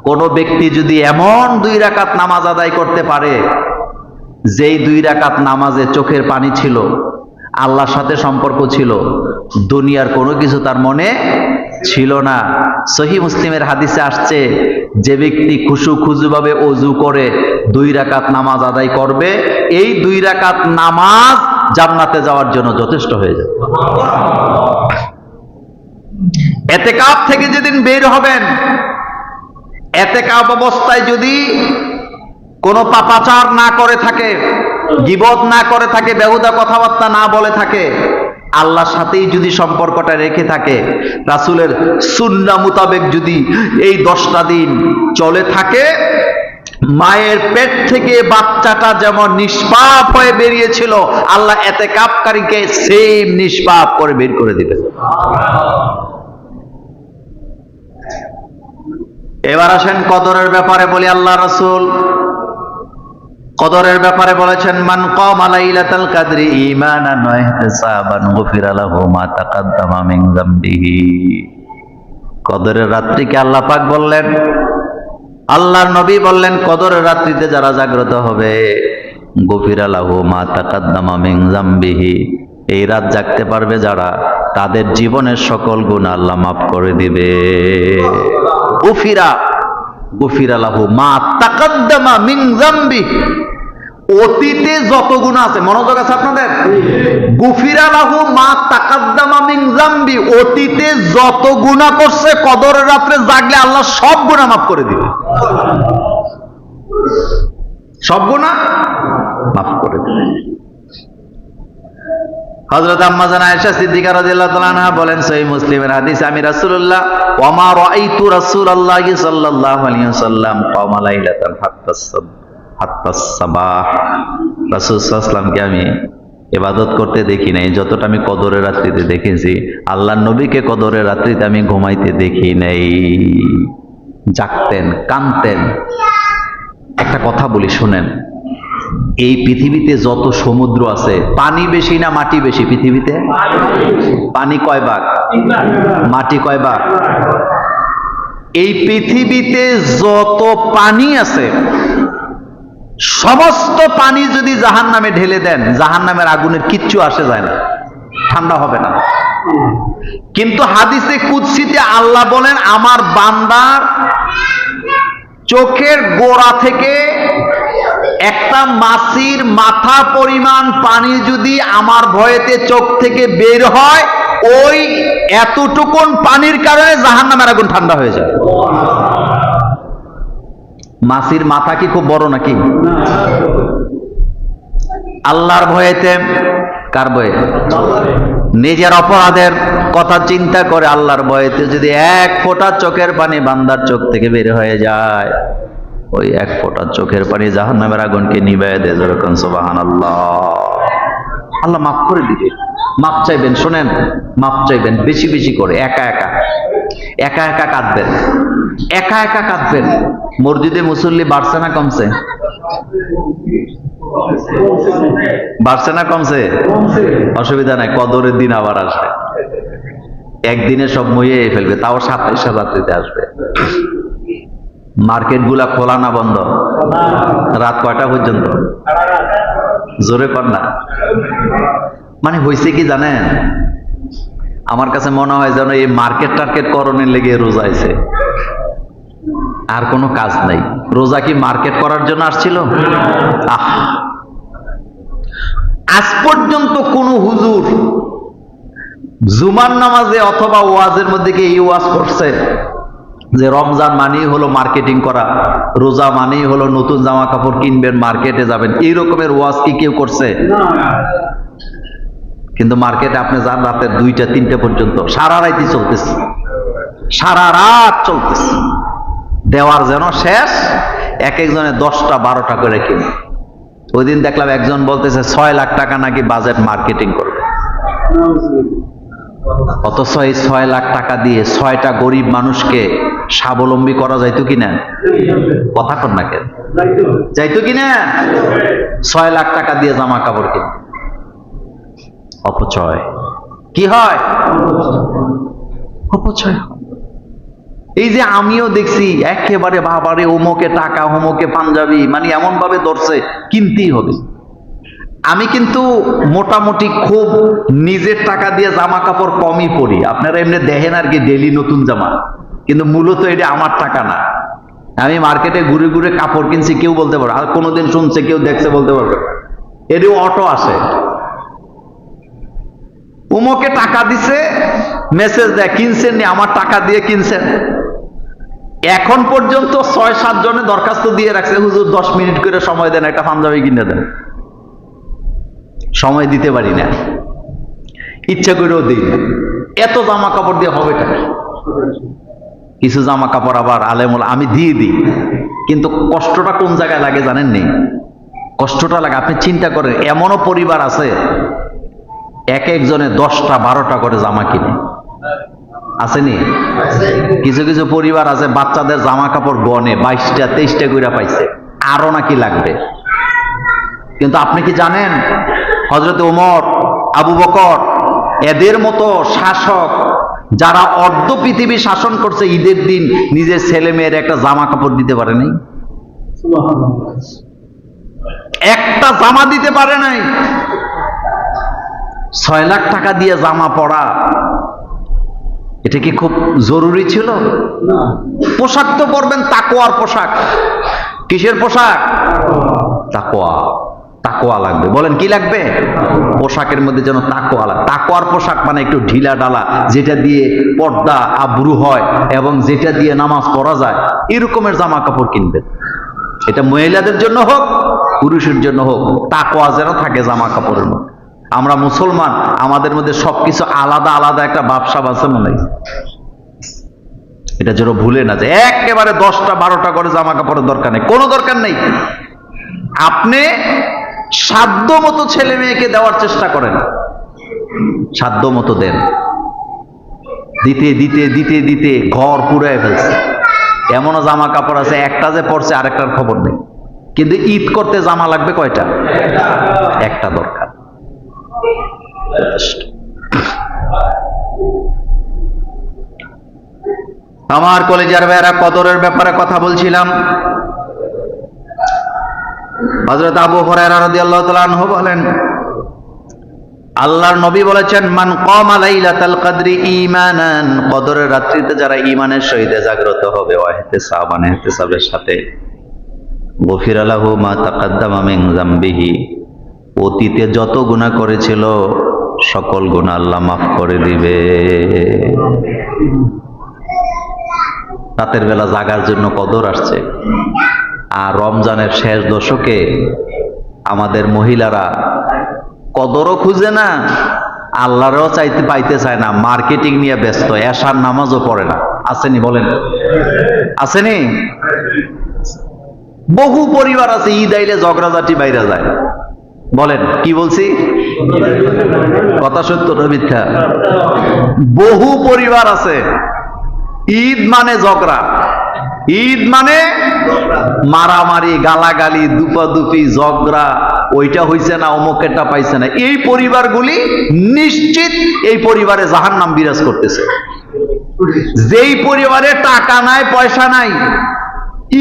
কোন ব্যক্তি যদি এমন 2 রাকাত নামাজ আদায় করতে পারে, যেই 2 রাকাত নামাজে চোখের পানি ছিল, আল্লাহর সাথে সম্পর্ক ছিল, দুনিয়ার কোনো কিছু তার মনে ছিল না। সহিহ মুসলিমের হাদিসে আসছে, যে ব্যক্তি খুশুভাবে ওযু করে 2 রাকাত নামাজ আদায় করবে, এই 2 রাকাত নামাজ জান্নাতে যাওয়ার জন্য যথেষ্ট হয়ে যাবে। এতেকাফ থেকে যেদিন বের হবেন, এতেকাফ অবস্থায় যদি কোনো পাপাচার না করে থাকে, গীবত না করে থাকে, বেহুদা কথাবার্তা না বলে থাকে, আল্লাহর সাথেই যদি সম্পর্কটা রেখে থাকে, রাসূলের সুন্নাহ মোতাবেক যদি এই 10টা দিন চলে থাকে, মায়ের পেট থেকে বাচ্চাটা যেমন নিষ্পাপ হয়ে বেরিয়েছিল, আল্লাহ এতেকাফকারীকে সেম নিষ্পাপ করে বের করে দিবেন। এবার আসেন কদরের ব্যাপারে বলি। আল্লাহ রাসূল কদরের ব্যাপারে বলেছেন, মান কামা লাইলাতাল কদরি ঈমানান ওয়া ইহতিসাবান গুফিরা লাহু মা তাকাদ্দামা মিন যামবিহি। কদরের রাত্রিকে আল্লাহ পাক বললেন, আল্লাহর নবী বললেন, কদরের রাত্রিতে যারা জাগ্রত হবে, গুফিরা লাহু মা তাকাদ্দামা মিন যামবিহি, এই রাত জাগতে পারবে যারা, তাদের জীবনের সকল গুনাহ আল্লাহ মাফ করে দিবে। গুফিরা লাহু মা তাকাদ্দামা মিন যামবিহি, অতীতে যত গুনাহ আছে, মনোযোগ আছে আপনাদের? গুফিরা লাহু মা তাকাদ্দামা মিন যামবি, অতীতে যত গুনাহ করছে কদরের রাতে জাগলে আল্লাহ সব গুনাহ মাফ করে দিবে। সব গুনাহ মাফ করে দিবে। হযরত আম্মা জান আয়েশা সিদ্দিকা রাদিয়াল্লাহু তাআলা আনহা বলেন, সহিহ মুসলিমের হাদিস, আমি রাসূলুল্লাহ ওয়া মা রাআইতু রাসূলুল্লাহি সাল্লাল্লাহু আলাইহি ওয়াসাল্লাম কাওমা লাইলাতান হাত্তা সাবাহ, রাসূল সাল্লাল্লাহু আলাইহি ওয়াসাল্লামকে আমি ইবাদত করতে দেখি নাই যতটা আমি কদরের রাত্রিতে দেখেছি। আল্লাহর নবীকে কদরের রাত্রিতে আমি ঘুমাইতে দেখি নাই। জাগতেন, কাঁদতেন। একটা কথা বলি শুনেন, এই পৃথিবীতে যত সমুদ্র আছে, পানি বেশি না মাটি বেশি? পৃথিবীতে পানি কয় ভাগ, মাটি কয় ভাগ? এই পৃথিবীতে যত পানি আছে, সমস্ত পানি যদি জাহান্নামে ঢেলে দেন, জাহান্নামের আগুনের কিচ্ছু আসে যায় না, ঠান্ডা হবে না। কিন্তু হাদিসে কুদসিতে আল্লাহ বলেন, আমার বান্দার চোখের গোড়া থেকে একটা মাছির মাথা পরিমাণ পানি যদি আমার ভয়েতে চোখ থেকে বের হয়, ওই এতটুকুন পানির কারণে জাহান্নামের আগুন ঠান্ডা হয়ে যায়। মাছির মাথা কি খুব বড় নাকি? আল্লাহর ভয়েতে, কার ভয়ে? নিজের অপরাধের কথা চিন্তা করে আল্লাহর ভয়েতে যদি এক ফোঁটা চোখের পানি বান্দার চোখ থেকে বের হয়ে যায়, ওই এক ফোঁটা চোখের পানি জাহান্নামের আগুনকে নিভাইয়া দেয়। যেরকম সুবহানাল্লাহ। আল্লাহ মাফ করে দিবে। মাপ চাইবেন, শোনেন, মাপ চাইবেন বেশি বেশি করে, একা একা কাঁদবেন, একা একা কাঁদবেন। মসজিদে মুসল্লি বাড়ছে না কমছে? বাড়ছে না কমছে? অসুবিধা নাই, কদরের দিন আবার আসবে, একদিনে সব মইয়ে ফেলবে, তাও 27 রাত্রিতে আসবে। মার্কেট গুলা খোলা না বন্ধ? রাত কয়টা পর্যন্ত? জোরে কর না। মানে হয়েছে কি জানেন, আমার কাছে মনে হয় যেন এই মার্কেট টার্কেট করণের লেগে রোজা আছে, আর কোনো কাজ নাই। রোজা কি মার্কেট করার জন্য আসছিল? আজ পর্যন্ত কোন হুজুর জুমার নামাজে অথবা ওয়াজের মধ্যে কি এই ওয়াজ করছে যে রমজান মানেই হলো মার্কেটিং করা, রোজা মানেই হলো নতুন জামা কাপড় কিনবেন, মার্কেটে যাবেন, এই রকমের ওয়াজ কি কেউ করছে? কিন্তু মার্কেটে আপনি যান রাতের 2টা 3টা পর্যন্ত, সারা রাতই চলতেছে, সারা রাত চলতেছে, দেওয়ার যেন শেষ। এক একজনে 10টা 12টা করে কিনে। ওই দিন দেখলাম একজন বলতেছে 6 লাখ টাকা নাকি বাজেট মার্কেটিং করবে। অথচ এই 6 লাখ টাকা দিয়ে 6টা গরিব মানুষকে স্বাবলম্বী করা যাইতো কিনা? কথা কর না কেন? যাইতো কিনা? 6 লাখ টাকা দিয়ে জামা কাপড় কিনে। অপচয় কি হয়? অপচয়। এই যে আমিও দেখছি একেবারে বাবারে, ওমকে টাকা, হোমকে পাঞ্জাবি, মানে এমন ভাবে ধরছে কিনতেই হবে। আমি কিন্তু মোটামুটি খুব নিজের টাকা দিয়ে জামা কাপড় কমই পরি। আপনারা এমনি দেখেন আর কি ডেলি নতুন জামা, কিন্তু মূলত এটা আমার টাকা না। আমি মার্কেটে ঘুরে ঘুরে কাপড় কিনছি, কেউ বলতে পারবে, আর কোনোদিন শুনছে কেউ দেখছে বলতে পারবে, এটি অটো আসে, উমকে টাকা দিছে, মেসেজ দেয় কিনছেন নি, আমার টাকা দিয়ে কিনছেন। এখন পর্যন্ত 6-7 জনে দরখাস্ত দিয়ে রাখছে, হুজুর 10 মিনিট করে সময় দেন, একটা পাঞ্জাবি কিনে দেন। সময় দিতে পারি না, ইচ্ছা করেও দিই না। এত জামা কাপড় দিয়ে হবে টাকা। কিছু জামা কাপড় আবার আলেমুল আমি দিয়ে দিই, কিন্তু কষ্টটা কোন জায়গায় লাগে জানেন নি? কষ্টটা লাগে, আপনি চিন্তা করেন, এমনও পরিবার আছে এক একজনে 10টা 12টা করে জামা কিনে। আসেনি? কিছু কিছু পরিবার আছে বাচ্চাদের জামা কাপড় গনে 22টা 23টা করে পাইছে, আরো নাকি লাগবে। কিন্তু আপনি কি জানেন হযরত ওমর, আবু বকর এদের মতো শাসক যারা অর্ধ পৃথিবী শাসন করছে, ঈদের দিন নিজের ছেলে মেয়ের একটা জামা কাপড় দিতে পারে নাই, একটা জামা দিতে পারে নাই। 6 লাখ টাকা দিয়ে জামা পরা, এটা কি খুব জরুরি ছিল? পোশাক তো পরবেন তাকওয়ার পোশাক। কিসের পোশাক? তাকওয়া। তাকওয়া লাগবে। বলেন কি লাগবে? পোশাকের মধ্যে যেন তাকওয়া লাগে। তাকওয়ার পোশাক মানে একটু ঢিলা ঢালা, যেটা দিয়ে পর্দা আবরু হয় এবং যেটা দিয়ে নামাজ পড়া যায়, এরকমের জামা কাপড় কিনবেন। এটা মহিলাদের জন্য হোক, পুরুষের জন্য হোক, তাকওয়া যেন থাকে জামা কাপড়ের মধ্যে। আমরা মুসলমান, আমাদের মধ্যে সবকিছু আলাদা আলাদা একটা ব্যবসা আছে মনে হয়, এটা যেন ভুলে না যায়। একেবারে 10টা 12টা করে জামা কাপড়ের দরকার নেই, কোনো দরকার নেই। আপনি সাধ্য মতো ছেলে মেয়েকে দেওয়ার চেষ্টা করেন, সাধ্য মতো দেন। দিতে দিতে দিতে দিতে ঘর পুরায় ফেলছে। এমনও জামা কাপড় আছে একটা যে পড়ছে আরেকটার খবর নেই, কিন্তু ঈদ করতে জামা লাগবে কয়টা? একটা দরকার। আমার কলেজার ভাইয়েরা, কদরের ব্যাপারে কথা বলছিলাম। হযরত আবু হুরায়রা রাদিয়াল্লাহু তাআলা আনহু বলেন, আল্লাহর নবী বলেছেন, মান কামা লাইলাতাল কদরি ঈমানান, কদরের রাত্রিতে যারা ঈমানের সহিত জাগ্রত হবে, ওয়া ইহতিসাবান, ইহতিসাবের সাথে, গফিরা লাহু মা তাকাদ্দামা মিন যামবিহি, অতীতে যত গুনাহ করেছিল সকল গুনাহ আল্লাহ মাফ করে দিবে। রাতের বেলা জাগার জন্য কদর আসছে। আর রমজানের শেষ দশকে আমাদের মহিলারা কদরও খুঁজে না, আল্লাহরও চাইতে পাইতে চায় না, মার্কেটিং নিয়ে ব্যস্ত, এশার নামাজও পড়ে না। আসেনি? বলেন আসেনি? বহু পরিবার আছে ঈদ আইলে ঝগড়াঝাটি বাইরে যায়। বলেন কি বলছি? কথা সত্য না মিথ্যা? বহু পরিবার আছে ঈদ মানে ঝগড়া, ঈদ মানে মারামারি, গালাগালি, দুপাদুপি, ঝগড়া, ওইটা হইছে না, অমুকেরটা পাইছে না। এই পরিবারগুলি নিশ্চিত এই পরিবারে জাহান্নাম বিরাজ করতেছে। যেই পরিবারে টাকা নাই, পয়সা নাই,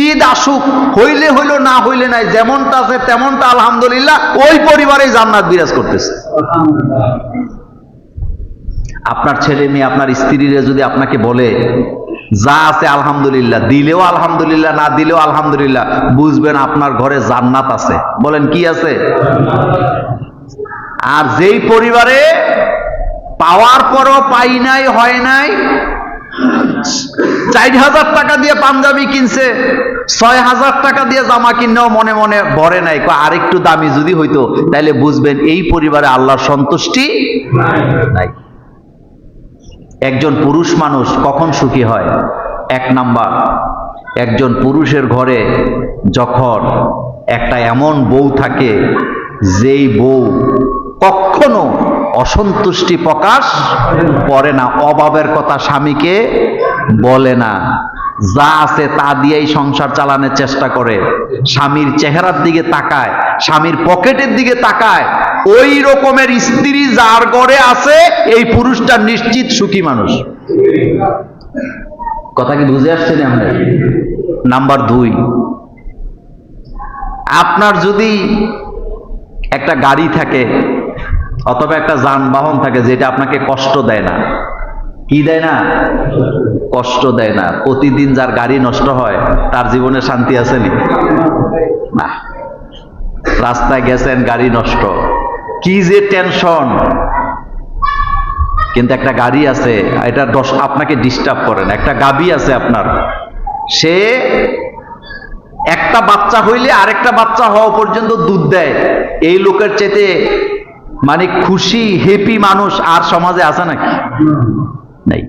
ঈদ আসুক, হইলে হইল, না হইলে নাই, যেমনটা আছে তেমনটা আলহামদুলিল্লাহ, ওই পরিবারে জান্নাত বিরাজ করতেছে। আপনার ছেলে মেয়ে, আপনার স্ত্রীরা যদি আপনাকে বলে যা আছে আলহামদুলিল্লাহ, দিলেও আলহামদুলিল্লাহ, না দিলেও আলহামদুলিল্লাহ, বুঝবেন আপনার ঘরে জান্নাত আছে। বলেন কি আছে? আর যেই পরিবারে পাওয়ার পরও পাই নাই, হয় নাই, 4000 টাকা দিয়ে পাঞ্জাবি কিনছে, 6000 টাকা দিয়ে জামা কিনেও মনে মনে ভরে নাই, আরেকটু দামি যদি হইতো, তাইলে বুঝবেন এই পরিবারে আল্লাহর সন্তুষ্টি নাই। একজন পুরুষ মানুষ কখন সুখী হয়? 1 নাম্বার, একজন পুরুষের ঘরে যখন একটা এমন বউ থাকে, যেই বউ কখনো অসন্তুষ্টি প্রকাশ করে না, অভাবের কথা স্বামীকে বলে না, যা আছে তা দিয়েই সংসার চালানোর চেষ্টা করে, স্বামীর চেহারার দিকে তাকায়, স্বামীর পকেটের দিকে তাকায়, ওই রকমের স্ত্রী যার ঘরে আছে, এই পুরুষটা নিশ্চিত সুখী মানুষ। কথা কি বুঝে আসছে না আমাদের? নাম্বার 2, আপনার যদি একটা গাড়ি থাকে অথবা একটা যানবাহন থাকে যেটা আপনাকে কষ্ট দেয় না, কি দেয় না? কষ্ট দেয় না। প্রতিদিন যার গাড়ি নষ্ট হয় তার জীবনে শান্তি আছে নি? না। রাস্তায় গেছেন, গাড়ি নষ্ট, কি যে টেনশন। কিন্তু একটা গাড়ি আছে, এটা আপনাকে ডিস্টার্ব করে না। একটা গাভী আছে আপনার, সে একটা বাচ্চা হইলে আরেকটা বাচ্চা হওয়া পর্যন্ত দুধ দেয়, এই লোকের চেয়ে মানে খুশি হ্যাপি মানুষ আর সমাজে আছে নাকি? নাই।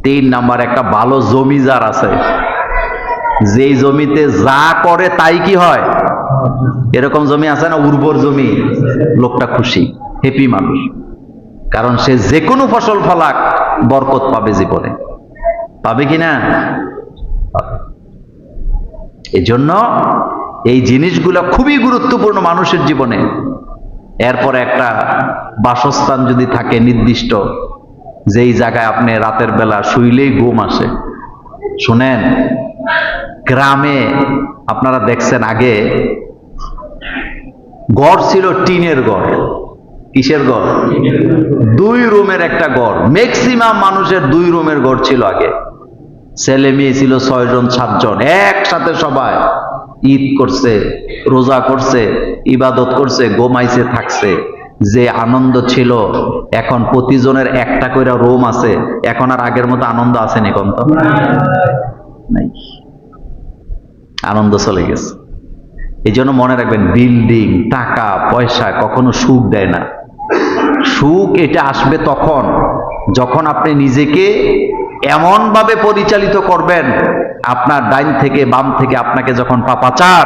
3 নাম্বার, একটা ভালো জমিদার আছে, যেই জমিতে যা করে তাই কি হয়? এরকম জমি আছে না, উর্বর জমি, লোকটা খুশি হ্যাপি মানুষ। কারণ সে যে কোনো ফসল ফলাক বরকত পাবে জীবনে, পাবে কিনা? এই জন্য এই জিনিসগুলো খুবই গুরুত্বপূর্ণ মানুষের জীবনে। এরপরে একটা বাসস্থান যদি থাকে নির্দিষ্ট, যেই জায়গায় আপনি রাতের বেলা শুইলেই ঘুম আসে। শুনেন, গ্রামে আপনারা দেখছেন আগে ঘর ছিল টিনের ঘর। কিসের ঘর? 2 রুমের একটা ঘর। ম্যাক্সিমাম মানুষের 2 রুমের ঘর ছিল আগে। ছেলে মেয়ে ছিল 6 জন 7 জন, একসাথে সবাই ঈদ করছে, রোজা করছে, ইবাদত করছে, ঘুমাইছে, থাকছে। যে আনন্দ ছিল, এখন প্রতিজনের একটা করে রুম আছে। এখন আর আগের মতো আনন্দ আছে নি? কোন তো নাই, আনন্দ চলে গেছে। এই জন্য মনে রাখবেন, বিল্ডিং, টাকা পয়সা কখনো সুখ দেয় না। সুখ এটা আসবে তখন যখন আপনি নিজেকে এমন ভাবে পরিচালিত করবেন, আপনার ডাইন থেকে বাম থেকে আপনাকে যখন পাপাচার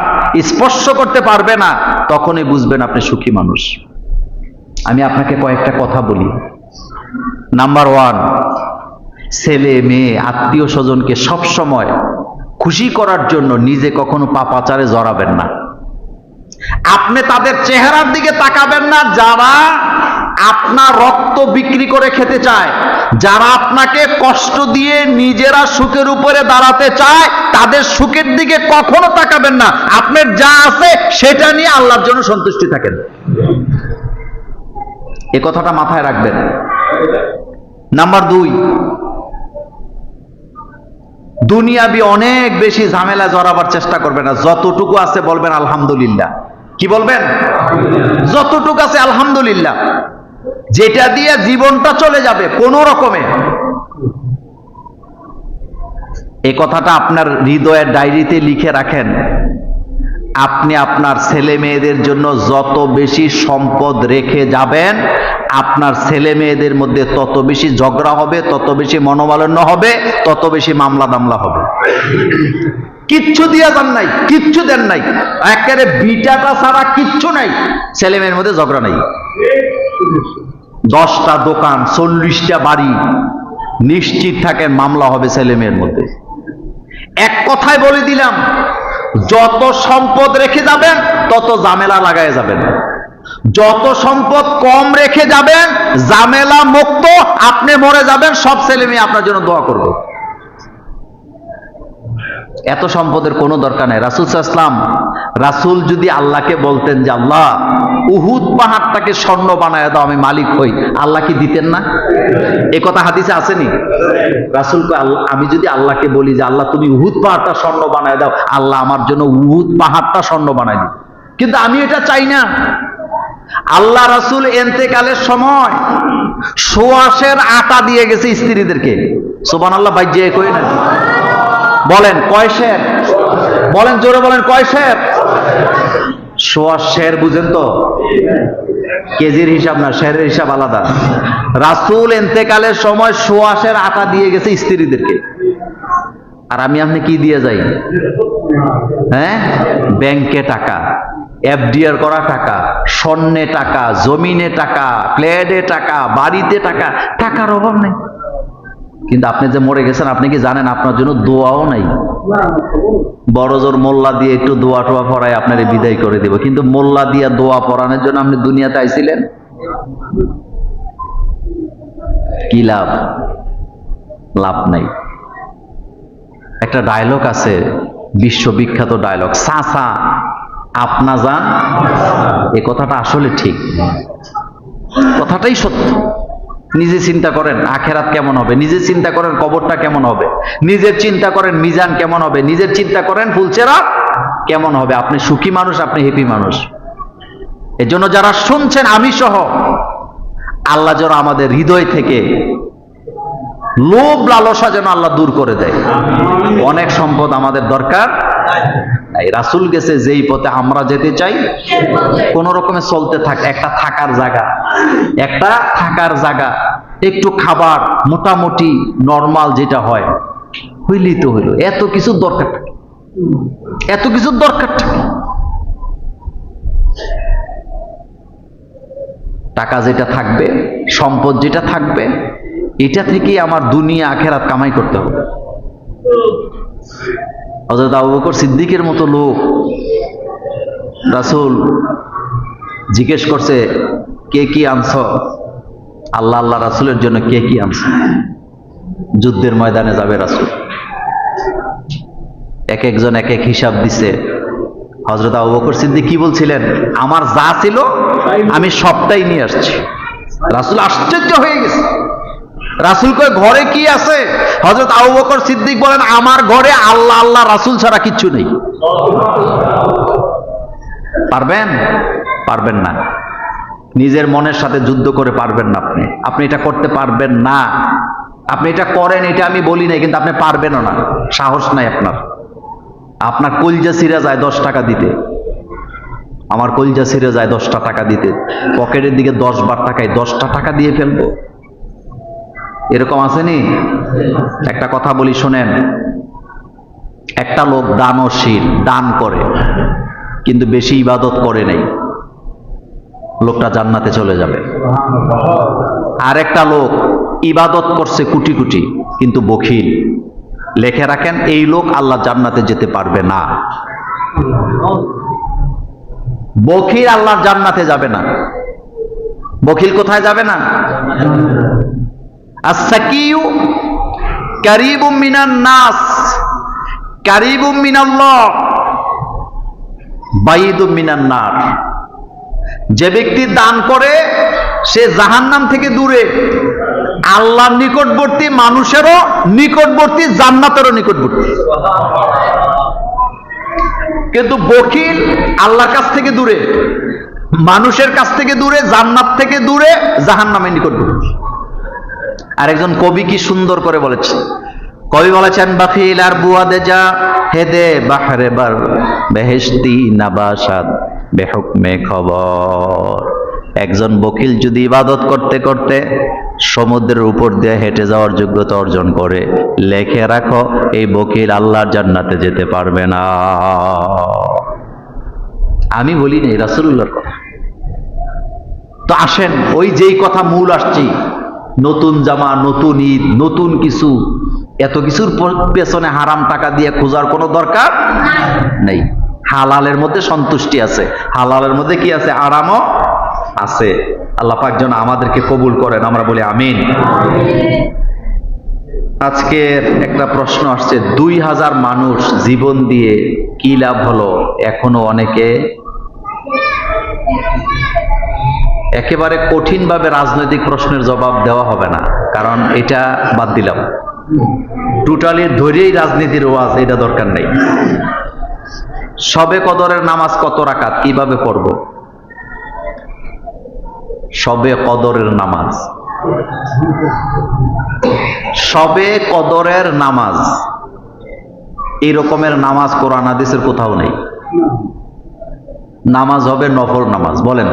স্পর্শ করতে পারবে না, তখনই বুঝবেন আপনি সুখী মানুষ। আমি আপনাকে কয়েকটা কথা বলি। নাম্বার 1, ছেলে মেয়ে আত্মীয় স্বজনকে সবসময় খুশি করার জন্য নিজে কখনো পাপাচারে জড়াবেন না। আপনি তাদের চেহারার দিকে তাকাবেন না যারা আপনার রক্ত বিক্রি করে খেতে চায়, যারা আপনাকে কষ্ট দিয়ে নিজেরা সুখের উপরে দাঁড়াতে চায়, তাদের সুখের দিকে কখনো তাকাবেন না। আপনার যা আছে সেটা নিয়ে আল্লাহর জন্য সন্তুষ্টি থাকেন। এ কথাটা মাথায় রাখবেন। নাম্বার 2, দুনিয়াবি অনেক বেশি ঝামেলা জড়াবার চেষ্টা করবেন না। যতটুকু আছে বলবেন আলহামদুলিল্লাহ। কি বলবেন? যতটুকু আছে আলহামদুলিল্লাহ, যেটা দিয়ে জীবনটা চলে যাবে কোন রকমে। এই কথাটা আপনার হৃদয়ের ডায়েরিতে লিখে রাখেন। আপনি আপনার ছেলে মেয়েদের জন্য যত বেশি সম্পদ রেখে যাবেন, আপনার ছেলে মেয়েদের মধ্যে তত বেশি ঝগড়া হবে, তত বেশি মনোমালিন্য হবে, তত বেশি মামলা দামলা হবে। কিচ্ছু দিয়া যান নাই, কিচ্ছু দেন নাই, একেবারে বিটাটা ছাড়া কিচ্ছু নাই, ছেলে মেয়ের মধ্যে ঝগড়া নাই। 10টা দোকান, 40টা বাড়ি, নিশ্চিত থাকেন মামলা হবে ছেলে মেয়ের মধ্যে। এক কথায় বলে দিলাম, যত সম্পদ রেখে যাবেন তত ঝামেলা লাগায় যাবেন। যত সম্পদ কম রেখে যাবেন, ঝামেলা মুক্ত, আপনি মরে যাবেন, সব ছেলে মেয়ে আপনার জন্য দোয়া করবে। এত সম্পদের কোনো দরকার নেই। রাসূল সাল্লাল্লাহু আলাইহি ওয়াসাল্লাম, রাসূল যদি আল্লাহকে বলতেন যে আল্লাহ উহুদ পাহাড়টাকে স্বর্ণ বানায় দাও, আমি মালিক হই, আল্লাহ কি দিতেন না? এ কথা হাদিসে আসেনি? রাসূলকে আমি যদি আল্লাহকে বলি যে আল্লাহ তুমি উহুদ পাহাড়টা স্বর্ণ বানায় দাও, আল্লাহ আমার জন্য উহুদ পাহাড়টা স্বর্ণ বানায় দিন। কিন্তু আমি এটা চাই না। আল্লাহ রাসূল ইন্তেকালের সময় সোয়াশের আটা দিয়ে গেছে স্ত্রীদেরকে। সুবহানাল্লাহ, বাইজে কই না? বলেন কয় শের? বলেন জোরে বলেন, কয় শের? সোয়াশ শের বুঝেন তো? কেজির হিসাব না, শেরের হিসাব আলাদা। রাসূল ইন্তেকালের সময় সোয়াশের আটা দিয়ে গেছে স্ত্রীদেরকে। আর আমি আপনি কি দিয়ে যাই? হ্যাঁ, ব্যাংকে টাকা, এফডিআর করা টাকা, স্বর্ণে টাকা, জমিনে টাকা, ফ্ল্যাটে টাকা, বাড়িতে টাকা, টাকার অভাব নেই। কিন্তু আপনি যে মরে গেছেন, আপনি কি জানেন আপনার জন্য দোয়াও নাই? বড় জোর মোল্লা দিয়ে একটু দোয়া টোয়া পড়ায় আপনারে বিদায় করে দেব, কিন্তু মোল্লা দিয়া দোয়া পড়ানোর জন্য আপনি দুনিয়াতে আইছিলেন? কি লাভ? লাভ নাই। একটা ডায়লগ আছে, বিশ্ববিখ্যাত ডায়লগ, চাচা আপনা যান। এ কথাটা আসলে ঠিক, কথাটাই সত্য। নিজে চিন্তা করেন আখেরাত কেমন হবে, নিজে চিন্তা করেন কবরটা কেমন হবে, নিজের চিন্তা করেন মিজান কেমন হবে, নিজের চিন্তা করেন ফুলচেরাত কেমন হবে। আপনি সুখী মানুষ, আপনি হ্যাপি মানুষ। এজন্য যারা শুনছেন আমি সহ, আল্লাহ যেন আমাদের হৃদয় থেকে লোভ লালসা যেন আল্লাহ দূর করে দেয়। অনেক সম্পদ আমাদের দরকার নাই। রাসূল গেছে যেই পথে আমরা যেতে চাই, কোন রকমে চলতে থাক। একটা থাকার জায়গা, একটা থাকার জায়গা, একটু খাবার মোটামুটি নরমাল যেটা হয় হইলেই তো হইল। এত কিছু দরকার থাকে, এত কিছু দরকার থাকে। টাকা যেটা থাকবে, সম্পদ যেটা থাকবে, এটা থেকেই আমার দুনিয়া আখেরাত কামাই করতে হবে। হযরত আবু বকর সিদ্দিকের মতো লোক, রাসূল জিজ্ঞেস করছে কে কি আনছ? আল্লাহ আল্লাহ রাসূলের জন্য কে কি আনছ? যুদ্ধের ময়দানে যাবে রাসূল। এক একজন এক এক হিসাব দিছে। হযরত আবু বকর সিদ্দিক কি বলছিলেন? আমার যা ছিল আমি সবটাই নিয়ে আসছি। রাসূল আশ্চর্য হয়ে গেছে। রাসূল কয় ঘরে কি আছে? হযরত আবু বকর সিদ্দিক বলেন আমার ঘরে আল্লাহ আল্লাহ রাসূল ছাড়া কিচ্ছু নেই। পারবেন? পারবেন না। নিজের মনের সাথে যুদ্ধ করে পারবেন না। আপনি এটা করতে পারবেন না। আপনি এটা করেন, এটা আমি বলি নাই, কিন্তু আপনি পারবেনও না, সাহস নাই আপনার। আপনার কলজা ছিঁড়ে যায় 10 টাকা দিতে। আমার কলজা ছিঁড়ে যায় 10টা টাকা দিতে। পকেটের দিকে 10 বার টাকায় 10টা টাকা দিয়ে ফেলবো, এরকম আসেনি? একটা কথা বলি শোনেন। একটা লোক দানশীল, দান করে কিন্তু বেশি ইবাদত করে নাই, লোকটা জান্নাতে চলে যাবে। আর একটা লোক ইবাদত করছে কোটি কোটি কিন্তু বখিল, লিখে রাখেন এই লোক আল্লাহ জান্নাতে যেতে পারবে না। বখিল আল্লাহর জান্নাতে যাবে না। বখিল কোথায় যাবে না? আস-সাকিয়ু কারীবুম মিনান নাস কারীবুম মিনাল্লাহ বাইদুম মিনান নার। যে ব্যক্তি দান করে সে জাহান্নাম থেকে দূরে, আল্লাহর নিকটবর্তী, মানুষেরও নিকটবর্তী, জান্নাতেরও নিকটবর্তী। কিন্তু বখিল আল্লাহর কাছ থেকে দূরে, মানুষের কাছ থেকে দূরে, জান্নাত থেকে দূরে, জাহান্নামের নিকটবর্তী। আরেকজন কবি কি সুন্দর করে বলেছে। কবি বলেছেন বাখিল আর বুয়াদে যা হেদে বাহরে বার বেহেশতি নাবাসাত বেহুকমে খবর। একজন বখিল যদি ইবাদত করতে করতে সমুদ্রের উপর দিয়ে হেঁটে যাওয়ার যোগ্যতা অর্জন করে, লেখে রাখো এই বখিল আল্লাহর জান্নাতে যেতে পারবে না। আমি বলি না, রাসূলুল্লাহর কথা। তো আসেন ওই যেই কথা মূল আসছি, নতুন জামা, নতুন ঈদ, নতুন কিছু, এত কিছুর পেছনে হারাম টাকা দিয়ে খোঁজার কোনো দরকার নেই। হালালের মধ্যে সন্তুষ্টি আছে, হালালের মধ্যে কি আছে? আরামও আছে। আল্লাহ পাক যেন আমাদেরকে কবুল করেন, আমরা বলি আমিন। আজকে একটা প্রশ্ন আসছে, 2000 মানুষ জীবন দিয়ে কি লাভ হলো? এখনো অনেকে একেবারে কঠিনভাবে রাজনৈতিক প্রশ্নের জবাব দেওয়া হবে না, কারণ এটা বাদ দিলাম। টোটালি ধরেই রাজনীতির ওয়াজ, এটা দরকার নেই। শবে কদরের নামাজ কত রাকাত, কিভাবে পড়ব? শবে কদরের নামাজ, শবে কদরের নামাজ, এই রকমের নামাজ কোরআন হাদিসের কোথাও নেই। নামাজ হবে নফল নামাজ। বলেন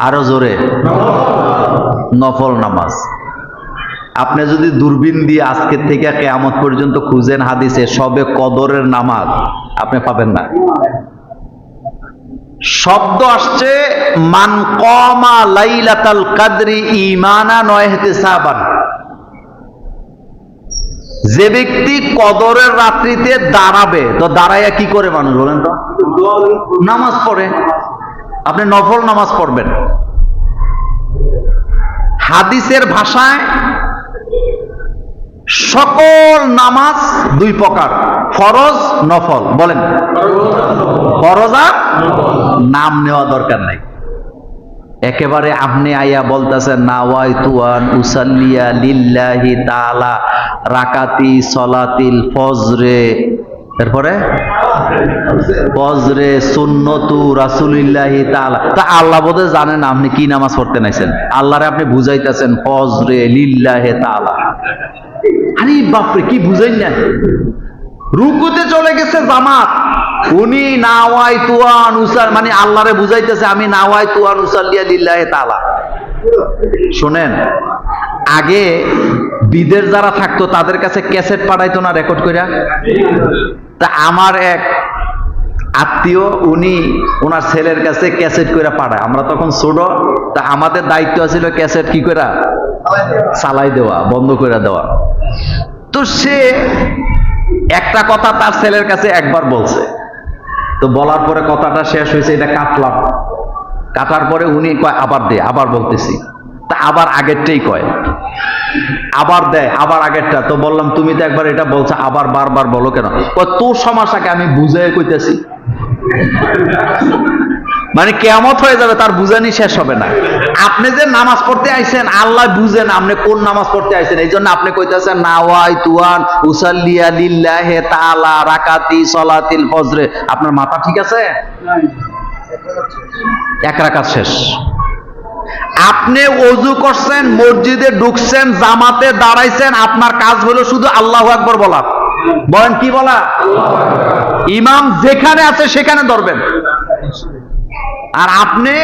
আরো জোরে, নফল নামাজ। আপনি যদি দূরবীন দিয়ে আজকে থেকে কিয়ামত পর্যন্ত খুঁজেন হাদিসে শবে কদরের নামাজ, আপনি পাবেন না। শব্দ আসছে মান কামা লাইলাতাল কদরি ঈমানান ওয়া ইহতিসাবান। যে ব্যক্তি কদরের রাত্রিতে দাঁড়াবে, তো দাঁড়াইয়া কি করে মানুষ বলেন তো? নামাজ পড়ে। আপনি নফল নামাজ পড়বেন। হাদিসের ভাষায় সকল নামাজ 2 প্রকার, ফরজ, নফল। বলেন ফরজ আর নাম নেওয়া দরকার নাই। একেবারে আপনি আইয়া বলতেছেন নাওয়াইতু আন উসাল্লিয়া লিল্লাহি তাআলা রাকাতি সলাতিল ফজরে, এরপরে ফজরে সুন্নতু রাসূলিল্লাহি তাআলা। তা আল্লাহ বোধহয় জানেন আপনি কি নামাজ পড়তে নাইছেন। আল্লাহরে আপনি বুঝাইতেছেন ফজরে লিল্লাহি তাআলা। আরে বাপরে, কি বুঝাই না? রুকুতে চলে গেছে জামাত, উনি নাওয়াইতু আন উসাল, মানে আল্লাহরে বুঝাইতেছে আমি নাওয়াইতু আন উসাল্লিয়া লিল্লাহি তাআলা। শুনেন, আগে বিদেশ যারা থাকতো তাদের কাছে ক্যাসেট পাঠাইতো না রেকর্ড কইরা? তা আমার এক আত্মীয়, উনি ওনার ছেলের কাছে ক্যাসেট করে পাঠায়। আমরা তখন ছোট, তা আমাদের দায়িত্ব ছিল ক্যাসেট কি করে চালাই দেওয়া, বন্ধ করে দেওয়া। তো সে একটা কথা তার ছেলের কাছে একবার বলছে, তো বলার পরে কথাটা শেষ হয়েছে, এটা কাটলাম। কাটার পরে উনি কয় আবার দে, আবার বলতেছি। তা আবার আগেরটাই কয়, আবার দেয়, আবার আগেরটা। তো বললাম তুমি তো একবার এটা বলছো, আবার বারবার বলো কেন? তোর সমস্যাকে আমি বুঝাই কইতেছি। মানে কেয়ামত হয়ে যাবে, তার বুঝানি শেষ হবে না। আপনি যে নামাজ পড়তে আইছেন, আল্লাহ বুঝেন আপনি কোন নামাজ পড়তে আইছেন। এই জন্য আপনি কইতেছেন নাওয়াই তুয়ান উসাল্লিয়া লিল্লাহি তাআলা রাকাতি সলাতিল ফজরে। আপনার মাথা ঠিক আছে? এক রাকাত শেষ। আপনি ওযু করছেন, মসজিদে ঢুকছেন, জামাতে দাঁড়াইছেন, আপনার কাজ হলো শুধু আল্লাহু আকবার বলা। বলেন কি বলা? ইমাম যেখানে আছে সেখানে ধরবেন। আর আপনি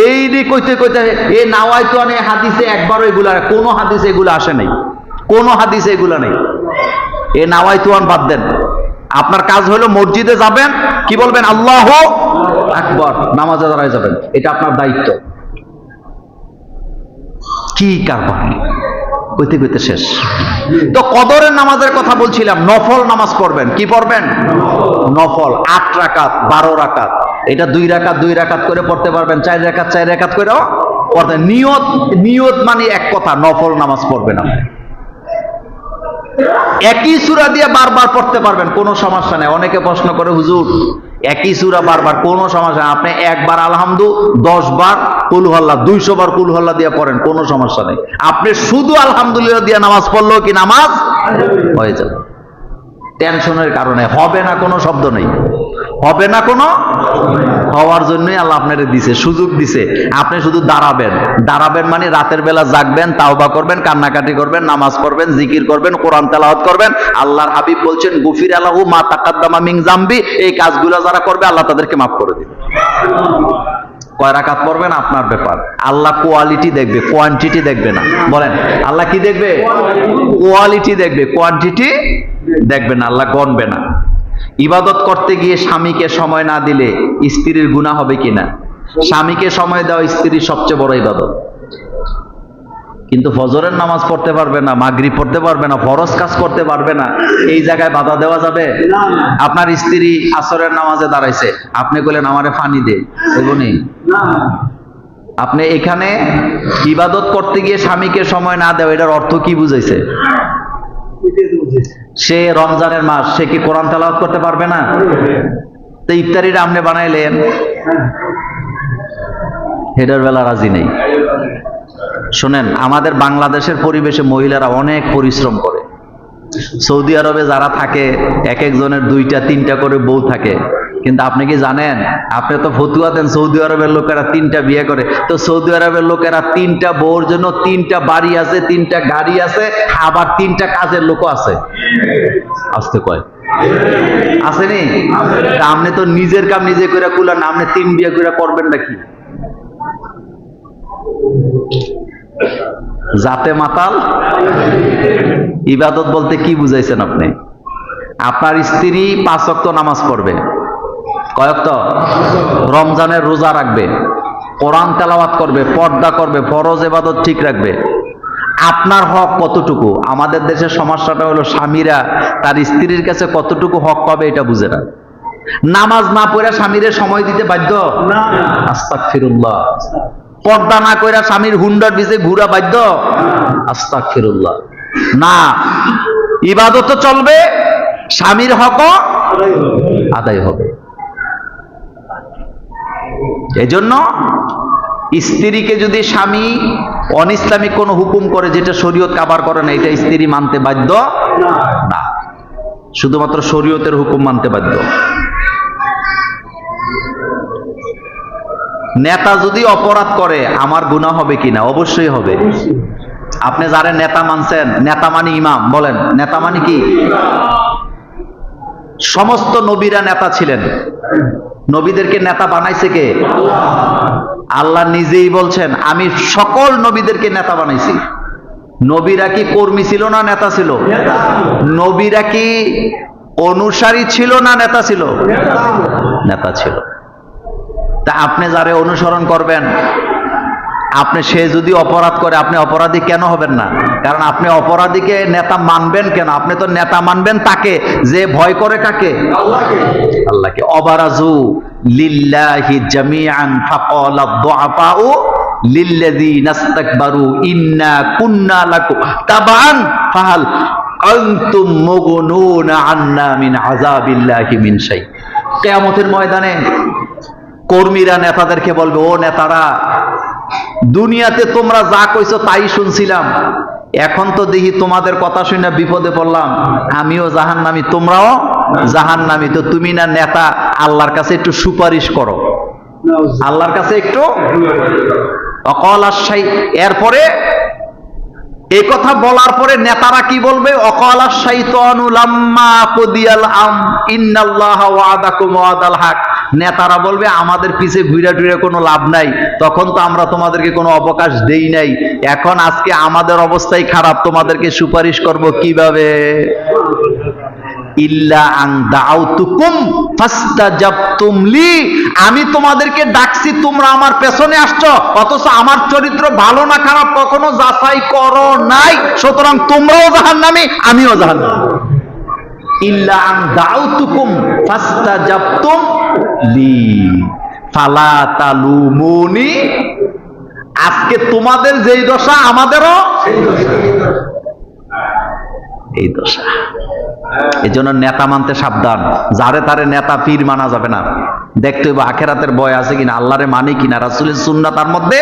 এই যে কইতে কইতে এই নাওয়াইতু আনে হাদিসে একবারও এগুলা, কোন হাদিসে এগুলো আসে নাই, কোন হাদিসে এগুলা নেই। এই নাওয়াইতু আন বাদ দেন। আপনার কাজ হলো মসজিদে যাবেন, কি বলবেন? আল্লাহু আকবার, নামাজে দাঁড়ায় যাবেন। এটা আপনার দায়িত্ব। কি কারবার কইতে কইতে শেষ। তো কদরের নামাজের কথা বলছিলাম, নফল নামাজ পড়বেন। কি পড়বেন? নফল। 8 রাকাত, 12 রাকাত। এটা 2 রাকাত 2 রাকাত করে পড়তে পারবেন, 4 রাকাত 4 রাকাত করেও পড়তে। নিয়ত, নিয়ত মানে এক কথা, নফল নামাজ পড়বেন আপনি। একই সূরা দিয়ে বারবার পড়তে পারবেন, কোনো সমস্যা নেই। অনেকে প্রশ্ন করে হুজুর একই সূরা বারবার, কোনো সমস্যা নেই। আপনি একবার আলহামদু, 10 বার কুল হুয়াল্লাহ, 200 বার কুল হুয়াল্লাহ দিয়ে পড়েন, কোনো সমস্যা নেই। আপনি শুধু আলহামদুলিল্লাহ দিয়ে নামাজ পড়লেও কি নামাজ হয়ে যাবে। টেনশনের কারণে হবে না, কোনো শব্দ নেই, হবে না কোনো। হওয়ার জন্যই আল্লাহ আপনারে দিছে, সুযোগ দিছে। আপনি শুধু দাঁড়াবেন। দাঁড়াবেন মানে রাতের বেলা জাগবেন, তাওবা করবেন, কান্নাকাটি করবেন, নামাজ পড়বেন, জিকির করবেন, কোরআন তেলাওয়াত করবেন। আল্লাহর হাবিব বলছেন গুফির আলাহু মা তাকাদ্দামা মিন জামবি। এই কাজগুলো যারা করবে আল্লাহ তাদেরকে মাফ করে দিবে। কয় রাকাত পড়বেন আপনার ব্যাপার। আল্লাহ কোয়ালিটি দেখবে, কোয়ান্টিটি দেখবে না। বলেন আল্লাহ কি দেখবে? কোয়ালিটি দেখবে, কোয়ান্টিটি দেখবে না। আল্লাহ গণবে না। ইবাদত করতে গিয়ে স্বামীকে সময় না দিলে স্ত্রীর গুনাহ হবে কিনা? স্বামীকে সময় দেওয়া স্ত্রীর সবচেয়ে বড় ইবাদত। কিন্তু ফজরের নামাজ পড়তে পারবে না, মাগরিব পড়তে পারবে না, ফরজ কাজ করতে পারবে না, এই জায়গায় বাধা দেওয়া যাবে? আপনার স্ত্রী আসরের নামাজে দাঁড়াইছে, আপনি বললেন আমারে পানি দে, এগুনি? আপনি এখানে ইবাদত করতে গিয়ে স্বামীকে সময় না দেওয়া, এটার অর্থ কি বুঝাইছে? সে রমজানের মাস, সে কি কোরআন তেলাওয়াত করতে পারবে না? তো ইফতারিটা আপনি বানাইলেন, হেডার বেলা রাজি নেই। শোনেন, আমাদের বাংলাদেশের পরিবেশে মহিলারা অনেক পরিশ্রম করে। সৌদি আরবে যারা থাকে, এক একজনের 2টা 3টা করে বউ থাকে। কিন্তু আপনি কি জানেন? আপনি তো ফতুয়া দেন সৌদি আরবের লোকেরা 3টা বিয়ে করে। তো সৌদি আরবের লোকেরা 3টা বউর জন্য 3টা বাড়ি আছে, 3টা গাড়ি আছে, আবার 3টা কাজের লোকও আছে। আসতে কয় আসেনি? আপনি তো নিজের কাম নিজে করে কুলান, আপনি 3 বিয়ে করে করবেন নাকি? জাতে মাতাল। ইবাদত বলতে কি বুঝাইছেন আপনি? আপনার স্ত্রী 5 ওয়াক্ত নামাজ পড়বে, কয় ওয়াক্ত? রমজানের রোজা রাখবে, কোরআন তেলাওয়াত করবে, পর্দা করবে, ফরজ ইবাদত ঠিক রাখবে। আপনার হক কতটুকু? আমাদের দেশের সমস্যাটা হলো স্বামীরা তার স্ত্রীর কাছে কতটুকু হক পাবে এটা বুঝে না। নামাজ না পড়ে স্বামীরে সময় দিতে বাধ্য? আস্তাগফিরুল্লাহ। পর্দা না কইরা স্বামীর হুন্ডার পিছে ঘুরা বাধ্য? আস্তাগফিরুল্লাহ। না, ইবাদত তো চলবে, স্বামীর হকও আদায় হবে। এজন্য স্ত্রীকে যদি স্বামী অনিসলামিক কোনো হুকুম করে যেটা শরীয়ত কাভার করে না, এটা স্ত্রী মানতে বাধ্য না, শুধুমাত্র শরীয়তের হুকুম মানতে বাধ্য। নেতা যদি অপরাধ করে আমার গুনাহ হবে কিনা? অবশ্যই হবে। আপনি যারা নেতা মানছেন, নেতা মানে ইমাম, বলেন নেতা মানে কি? সমস্ত নবীরা নেতা ছিলেন। নবীদেরকে নেতা বানাইছে কে? আল্লাহ নিজেই বলছেন আমি সকল নবীদেরকে নেতা বানাইছি। নবীরা কি কর্মী ছিল না নেতা ছিল? নবীরা কি অনুসারী ছিল না নেতা ছিল? নেতা ছিল। তা আপনি যারে অনুসরণ করবেন, আপনি সে যদি অপরাধ করে আপনি অপরাধী কেন হবেন না? কারণ আপনি অপরাধীকে নেতা মানবেন কেন? আপনি তো নেতা মানবেন তাকে যে ভয় করে কাকে? আল্লাহকে। অবারাজু লিল্লাহি জামিআন ফাকালা দুআফাউ লিল্লাযিনা ইসতাকবারু ইন্না কুন্না লাকুম তাবান ফাহাল আনতুম মুগনুনা আন্না মিন আযাবিল্লাহি মিন শাই। কিয়ামতের ময়দানে কর্মীরা নেতাদেরকে বলবে, ও নেতারা, দুনিয়াতে তোমরা যা কইছো তাই শুনছিলাম, এখন তো দেখি তোমাদের কথা শুনে বিপদে পড়লাম, আমিও জাহান্নামী তোমরাও জাহান্নামী, তো তুমি না নেতা, আল্লাহর কাছে একটু সুপারিশ করো, আল্লাহর কাছে একটু অকল আশাই। এরপরে এই কথা বলার পরে নেতারা কি বলবে? অকল আশাইতানু লাম্মা কুদিয়াল আম ইন্নাল্লাহা ওয়াদাকুম ওয়াদাল হক। নেতারা বলবে আমাদের পিছে ঘুরে টুরে কোনো লাভ নাই, তখন তো আমরা তোমাদেরকে কোনো অবকাশ দেই নাই, এখন আজকে আমাদের অবস্থাই খারাপ, তোমাদেরকে সুপারিশ করব কিভাবে? ইল্লা আন দাউতুকুম ফাস্তাজাবতুম লি। আমি তোমাদেরকে ডাকছি, তোমরা আমার পেছনে আসছো, অথচ আমার চরিত্র ভালো না খারাপ কখনো যাচাই করো নাই, সুতরাং তোমরাও জাহান্নামী আমিও জাহান্নামী। ইল্লা আন দাউতুকুম ফাস্তাজাবতুম লি ফালা তালুমুনি। আজকে তোমাদের যেই দশা আমাদেরও এই দশা। এই জন্য নেতা মানতে সাবধান, যারে তারে নেতা পীর মানা যাবে না। দেখতে হবে আখেরাতের ভয় আছে কিনা, আল্লাহরে মানে কিনা, রাসূলের সুন্নাহ তার মধ্যে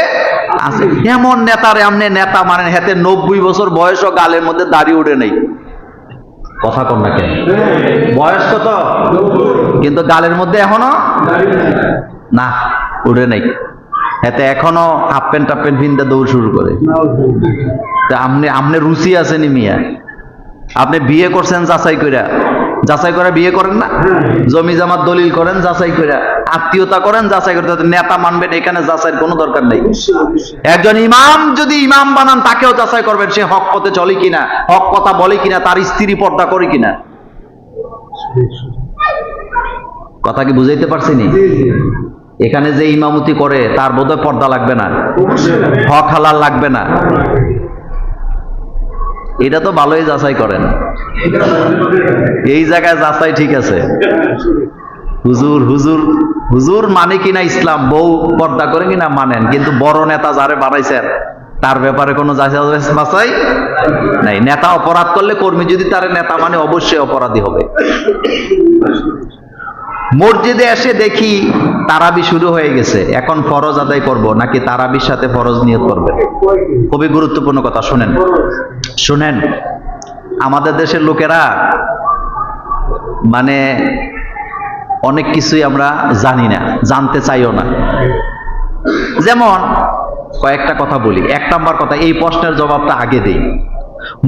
আছে। এমন নেতারে আপনি নেতা মানেন, হেতে 90 বছর বয়সও গালের মধ্যে দাড়ি উঠে নেই। কথা কন না কেন? বয়স কত? কিন্তু গালের মধ্যে এখনো না উঠে নাই। এতে এখনো হাফ প্যান্ট টাপ প্যান্ট ভিনতে দৌড় শুরু করে। তা আপনি রুচি আছে নি মিয়া? আপনি বিয়ে করছেন যাচাই করে বিয়ে করেন না? জমি জামার দলিল করেন যাচাই করে, আত্মীয়তা করেন যাচাই করে। নেতা মানবেন, এখানে যাচাইয়ের কোনো দরকার নেই। একজন ইমাম যদি ইমাম বানান, তাকেও যাচাই করবেন সে হক পথে চলে কিনা, হক কথা বলে কিনা, তার স্ত্রী পর্দা করে কিনা। কথা কি বুঝাইতে পারছি নি? এখানে যে ইমামতি করে তার বোধহয় পর্দা লাগবে না, হক হালাল লাগবে না। এটা তো ভালোই যাচাই করেন, এই জায়গায় যাচাই ঠিক আছে। হুজুর হুজুর হুজুর মানে কিনা ইসলাম, বউ পর্দা করে কিনা মানেন, কিন্তু বড় নেতা যারে বানাইছেন তার ব্যাপারে কোনো যাচাই নাই। নেতা অপরাধ করলে কর্মী যদি তার নেতা মানে অবশ্যই অপরাধী হবে। মসজিদে এসে দেখি তারাবি শুরু হয়ে গেছে, এখন ফরজ আদায় করব নাকি তারাবির সাথে ফরজ নিয়ত করবে? খুবই গুরুত্বপূর্ণ কথা, শুনেন। আমাদের দেশের লোকেরা মানে অনেক কিছুই আমরা জানি না, জানতে চাইও না। যেমন কয়েকটা কথা বলি। 1 নম্বর কথা, এই প্রশ্নের জবাবটা আগে দেই।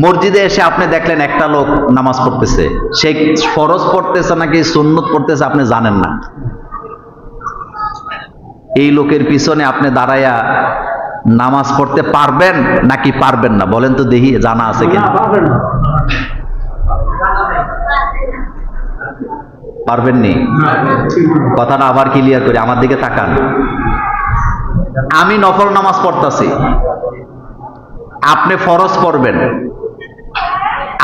মসজিদে এসে আপনি দেখলেন একটা লোক নামাজ পড়তেছে, সে ফরজ পড়তেছে নাকি সুন্নত পড়তেছে আপনি জানেন না। এই লোকের পিছনে আপনি দাঁড়াইয়া নামাজ পড়তে পারবেন নাকি পারবেন না? বলেন তো দেখি, জানা আছে কিনা? পারবেননি? কথাটা আবার ক্লিয়ার করি, আমার দিকে তাকান। আমি নফল নামাজ পড়তাছি, আপনি ফরজ পড়বেন,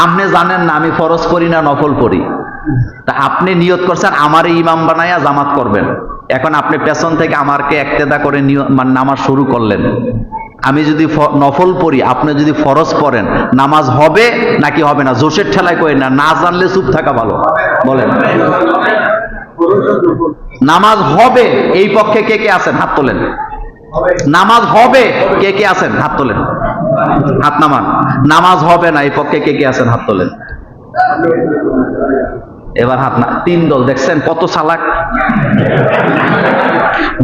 আপনি জানেন না আমি ফরজ পড়ি না নফল পড়ি। তা আপনি নিয়ত করছেন আমারে ইমাম বানাইয়া জামাত করবেন। এখন আপনি পেছন থেকে আমাকে একতেদা করে মানে নামাজ শুরু করলেন। আমি যদি নফল পড়ি, আপনি যদি ফরজ পড়েন, নামাজ হবে নাকি হবে না? জোশের ঠেলায় কই না, না জানলে চুপ থাকা ভালো। বলেন নামাজ হবে এই পক্ষে কে কে আছেন? হাত তোলেন। নামাজ হবে কে কে আছেন? হাত তোলেন, হাত নামান। নামাজ হবে না এই পক্ষে কে কে আছেন? হাত তোলেন। এবার হাত না। 3 দল, দেখছেন কত চালাক।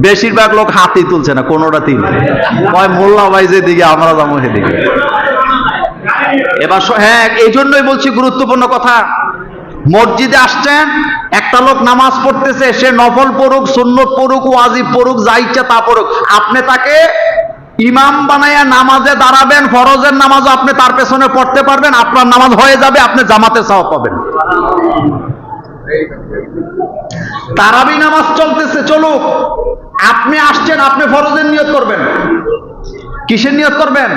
বেশিরভাগ লোক হাতই তুলছে না, কোনোটা 3 কয় মোল্লা ভাই যেদিকে আমরা যাবো সেদিকে। এবার হ্যাঁ, এই জন্যই বলছি গুরুত্বপূর্ণ কথা। মসজিদে আসছেন, একটা লোক নামাজ পড়তেছে, সে নফল পড়ুক, সুন্নত পড়ুক, ওয়াজিব পড়ুক, যা ইচ্ছা তা পড়ুক, আপনি তাকে ইমাম বানাইয়া নামাজে দাঁড়াবেন, ফরজের নামাজও আপনি তার পেছনে পড়তে পারবেন, আপনার নামাজ হয়ে যাবে, আপনি জামাতের সওয়াব পাবেন। তারাবি নামাজ চলতেছে, চলুক, আপনি আসছেন, আপনি ফরজের নিয়ত করবেন। কিসের নিয়ত করবেন?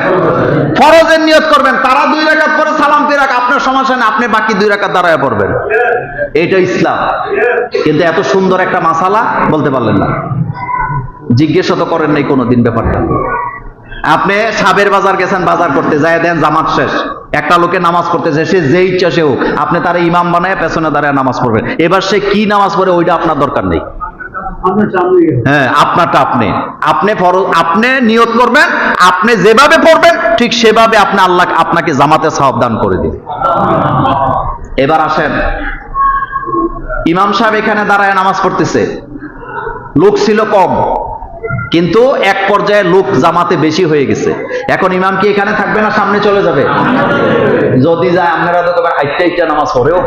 ফরজের নিয়ত করবেন। তারা 2 রাকাত পরে সালাম দিয়ে রাখ, আপনার সমস্যা নেই, আপনি বাকি 2 রাকাত দাঁড়ায় পড়বেন। এটা ইসলাম। কিন্তু এত সুন্দর একটা মাসালা বলতে পারলেন না, জিজ্ঞেস তো করেন নাই কোনোদিন ব্যাপারটা। আপনি সাবের বাজার গেছেন, বাজার করতে যায় দেন জামাত শেষ, একটা লোকে নামাজ পড়তেছে, সে যে ইচ্ছা সে হোক, আপনি তারা ইমাম বানায় পেছনে দাঁড়ায় নামাজ পড়বেন। এবার সে কি নামাজ পড়ে ওইটা আপনার দরকার নেই। হ্যাঁ, আপনারটা আপনি আপনি ফরজ, আপনি নিয়ত করবেন, আপনি যেভাবে পড়বেন ঠিক সেভাবে আপনি আল্লাহ আপনাকে জামাতে সওয়াব দান করে দিন। এবার আসেন, ইমাম সাহেব এখানে দাঁড়ায় নামাজ পড়তেছে, লোক ছিল কম, কিন্তু এক পর্যায়ে লোক জামাতে বেশি হয়ে গেছে। এখন ইমাম কি এখানে থাকবে না সামনে চলে যাবে? যদি যায় আপনারা তো হাইটটা নামাজ পড়েও।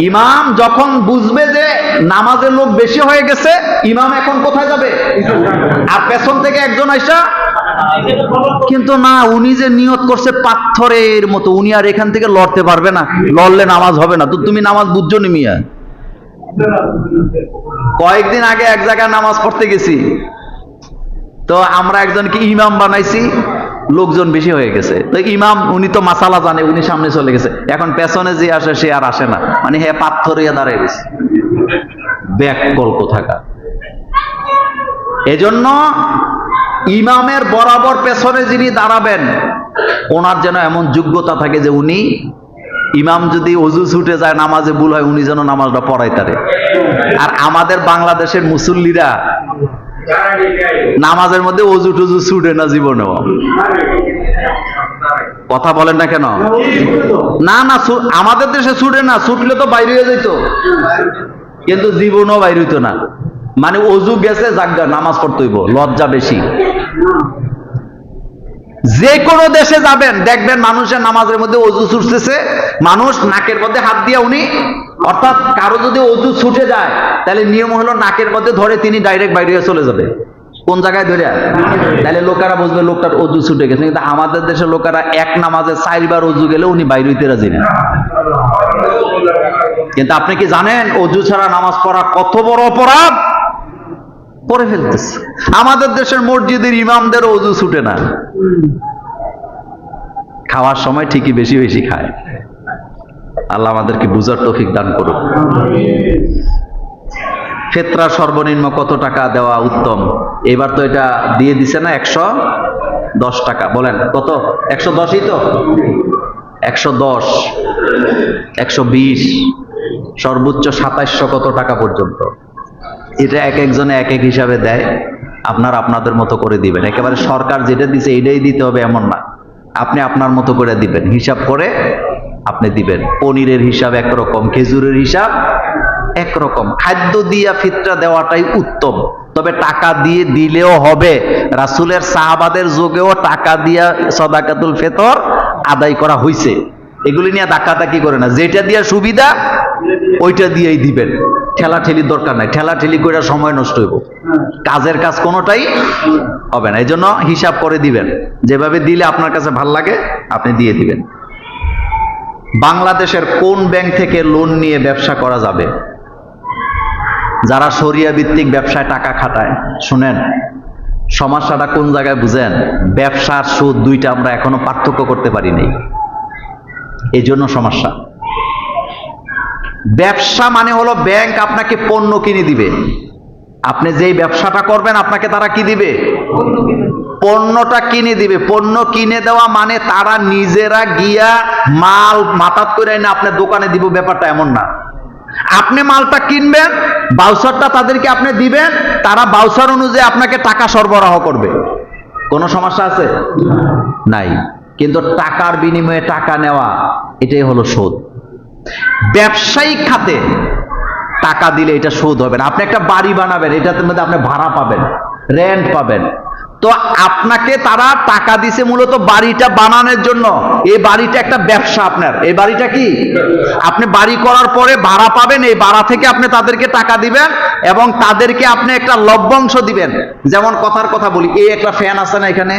ইমাম যখন বুঝবে যে নামাজের লোক বেশি হয়ে গেছে, ইমাম এখন কোথায় যাবে? আর পেছন থেকে একজন আইসা, কিন্তু না, উনি যে নিয়ত করছে পাথরের মতো, উনি আর এখান থেকে লড়তে পারবে না, লড়লে নামাজ হবে না। তো তুমি নামাজ বুঝছো নি মিয়া? কয়েকদিন আগে এক জায়গায় নামাজ পড়তে গেছি, তো আমরা একজনকে ইমাম বানাইছি, লোকজন বেশি হয়ে গেছে। তো ইমাম উনি তো মাসালা জানে, উনি সামনে চলে গেছে, এখন পেছনে যে আসে সে আর আসে না, মানে হ্যাঁ পাথর হইয়া দাঁড়িয়ে গেছে, ব্যাককল কোথাকার। এজন্য ইমামের বরাবর পেছনে যিনি দাঁড়াবেন, ওনার যেন এমন যোগ্যতা থাকে যে উনি, ইমাম যদি অজু ছুটে যায়, নামাজে ভুল হয়, উনি যেন নামাজটা পড়াইতারে। আর আমাদের বাংলাদেশের মুসল্লিরা নামাজের মধ্যে অজু টজু ছুটে না জীবনেও। কথা বলেন না কেন? না না, আমাদের দেশে ছুটে না, ছুটলে তো বাইরে হয়ে যেত, কিন্তু জীবনও বাইরে হইতো না। মানে অজু গেছে, জাগা নামাজ পড়তে হইব, লজ্জা বেশি। যে কোনো দেশে যাবেন দেখবেন মানুষের নামাজের মধ্যে অজু ছুটতেছে, মানুষ নাকের মধ্যে হাত দিয়ে, উনি অর্থাৎ কারো যদি অজু ছুটে যায় তাহলে নিয়ম হলো নাকের মধ্যে ধরে তিনি ডাইরেক্ট বাইরে চলে যাবে। কোন জায়গায় ধরে? তাহলে লোকেরা বুঝবে লোকটার অজু ছুটে গেছে। কিন্তু আমাদের দেশের লোকেরা এক নামাজে 4 বার অজু গেলে উনি বাইরে হইতে রাজি না। কিন্তু আপনি কি জানেন অজু ছাড়া নামাজ পড়া কত বড় অপরাধ? পড়ে ফেলতেছে। আমাদের দেশের মসজিদের ইমামদের অজু ছুটে না, খাওয়ার সময় ঠিকই বেশি বেশি খায়। আল্লাহ আমাদেরকে বুঝার তৌফিক দান করুন। ফিতরা সর্বনিম্ন কত টাকা দেওয়া উত্তম? এবার তো এটা দিয়ে দিছে না 110 টাকা। বলেন কত? 110ই তো? 110, 120, সর্বোচ্চ 2700 কত টাকা পর্যন্ত। এটা এক একজনে এক এক হিসাবে দেয়, আপনারা আপনাদের মতো করে দিবেন। একেবারে সরকার যেটা দিছে এটাই দিতে হবে এমন না, আপনি আপনার মতো করে দিবেন, হিসাব করে আপনি দিবেন। পনিরের হিসাব একরকম, খেজুরের হিসাব একরকম। খাদ্য দিয়া ফিতরা দেওয়াটাই উত্তম, তবে টাকা দিয়ে দিলেও হবে। রাসূলের সাহাবাদের যুগেও টাকা দিয়া সাদাকাতুল ফিতর আদায় করা হয়েছে। এগুলি নিয়ে দাকাদাকি করে না, যেটা দিয়া সুবিধা ওইটা দিয়েই দিবেন। ঠেলাঠেলির দরকার নাই, ঠেলাঠেলি করে সময় নষ্ট হইব, কাজের কাজ কোনোটাই হবে না। এই জন্য হিসাব করে দিবেন, যেভাবে দিলে আপনার কাছে ভাল লাগে আপনি দিয়ে দিবেন। বাংলাদেশের কোন ব্যাংক থেকে লোন নিয়ে ব্যবসা করা যাবে? যারা শরিয়া ভিত্তিক ব্যবসায় টাকা খাটায়, শুনেন সমস্যাটা কোন জায়গায় বুঝেন? ব্যবসার সুদ দুইটা আমরা এখনো পার্থক্য করতে পারি নাই, এই জন্য সমস্যা। ব্যবসা মানে হলো ব্যাংক আপনাকে পণ্য কিনে দিবে, আপনি যেই ব্যবসাটা করবেন আপনাকে তারা কি দিবে? পণ্যটা কিনে দিবে। পণ্য কিনে দেওয়া মানে তারা নিজেরা গিয়া মাল মাতাত করে না আপনার দোকানে দিব, ব্যাপারটা এমন না। আপনি মালটা কিনবেন, বাউচারটা তাদেরকে আপনি দিবেন, তারা বাউচার অনুযায়ী আপনাকে টাকা সরবরাহ করবে। কোনো সমস্যা আছে? নাই। কিন্তু টাকার বিনিময়ে টাকা নেওয়া, এটাই হলো সুদ। ব্যবসায়িক খাতে টাকা দিলে এটা সুদ হবে না। আপনি একটা বাড়ি বানাবেন, এটার মধ্যে আপনি ভাড়া পাবেন, রেন্ট পাবেন, তো আপনাকে তারা টাকা দিছে মূলত বাড়িটা বানানোর জন্য। এই বাড়িটা একটা ব্যবসা আপনার। এই বাড়িটা কি? আপনি বাড়ি করার পরে ভাড়া পাবেন, এই ভাড়া থেকে আপনি তাদেরকে টাকা দিবেন এবং তাদেরকে আপনি একটা লভ্যাংশ দিবেন। যেমন কথার কথা বলি, এই একটা ফ্যান আছে না এখানে,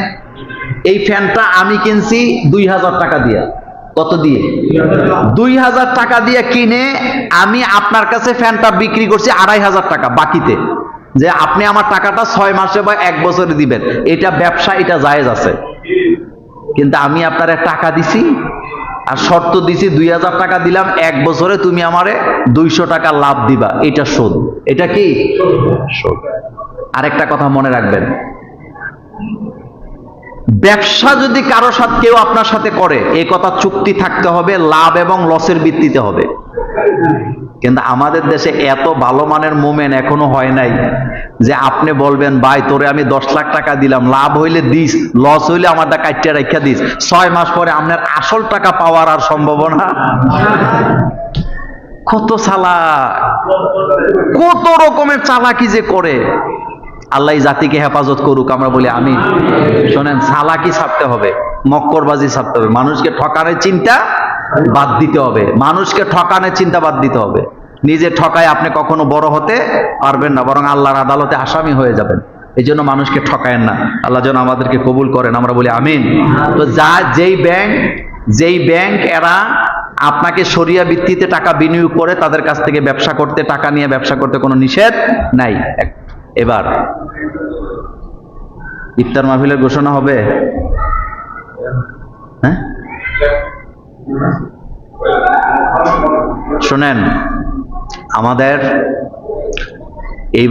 এই ফ্যানটা আমি কিনছি 2000 টাকা দিয়ে, কত দিয়ে? 2000 টাকা দিয়ে কিনে আমি আপনার কাছে ফ্যানটা বিক্রি করছি 2500 টাকা বাকিতে, যে আপনি আমার টাকাটা 6 মাসে বা 1 বছরে দিবেন। এটা ব্যবসা, এটা জায়েজ আছে। কিন্তু আমি আপনারে টাকা দিছি আর শর্ত দিছি 2000 টাকা দিলাম, 1 বছরে তুমি আমারে 200 টাকা লাভ দিবা, এটা সুদ। এটা কি সুদ? আরেকটা কথা মনে রাখবেন, ব্যবসা যদি কারো সাথে কেউ আপনার সাথে করে, এই কথা চুক্তি থাকতে হবে, লাভ এবং লসের ভিত্তিতে হবে। কিন্তু আমাদের দেশে এত ভালো মানের মোমেন এখনো হয় নাই যে আপনি বলবেন ভাই তোরে আমি 10 লাখ টাকা দিলাম, লাভ হইলে দিস, লস হইলে আমারটা কাটিয়ে রাখা দিস, 6 মাস পরে আপনার আসল টাকা পাওয়ার আর সম্ভাবনা। কত চালাক, কত রকমের চালাকি যে করে। আল্লাহ জাতিকে হেফাজত করুক, আমরা বলি আমিন। শোনেন, চালাকি ছাড়তে হবে, মক্করবাজি ছাড়তে হবে, মানুষকে ঠকানোর চিন্তা বাদ দিতে হবে, মানুষকে ঠকানোর চিন্তা বাদ দিতে হবে। নিজে ঠকায় আপনি কখনো বড় হতে পারবেন না, বরং আল্লাহর আদালতে আসামি হয়ে যাবেন। এই জন্য মানুষকে ঠকায়েন না। আল্লাহ যেন আমাদেরকে কবুল করেন, আমরা বলি আমিন। তো যেই ব্যাংক এরা আপনাকে শরিয়া ভিত্তিতে টাকা বিনিয়োগ করে, তাদের কাছ থেকে ব্যবসা করতে, টাকা নিয়ে ব্যবসা করতে কোনো নিষেধ নাই। এবার ইফতার মাহফিলের ঘোষণা হবে। হ্যাঁ, শোনেন, আমাদের এই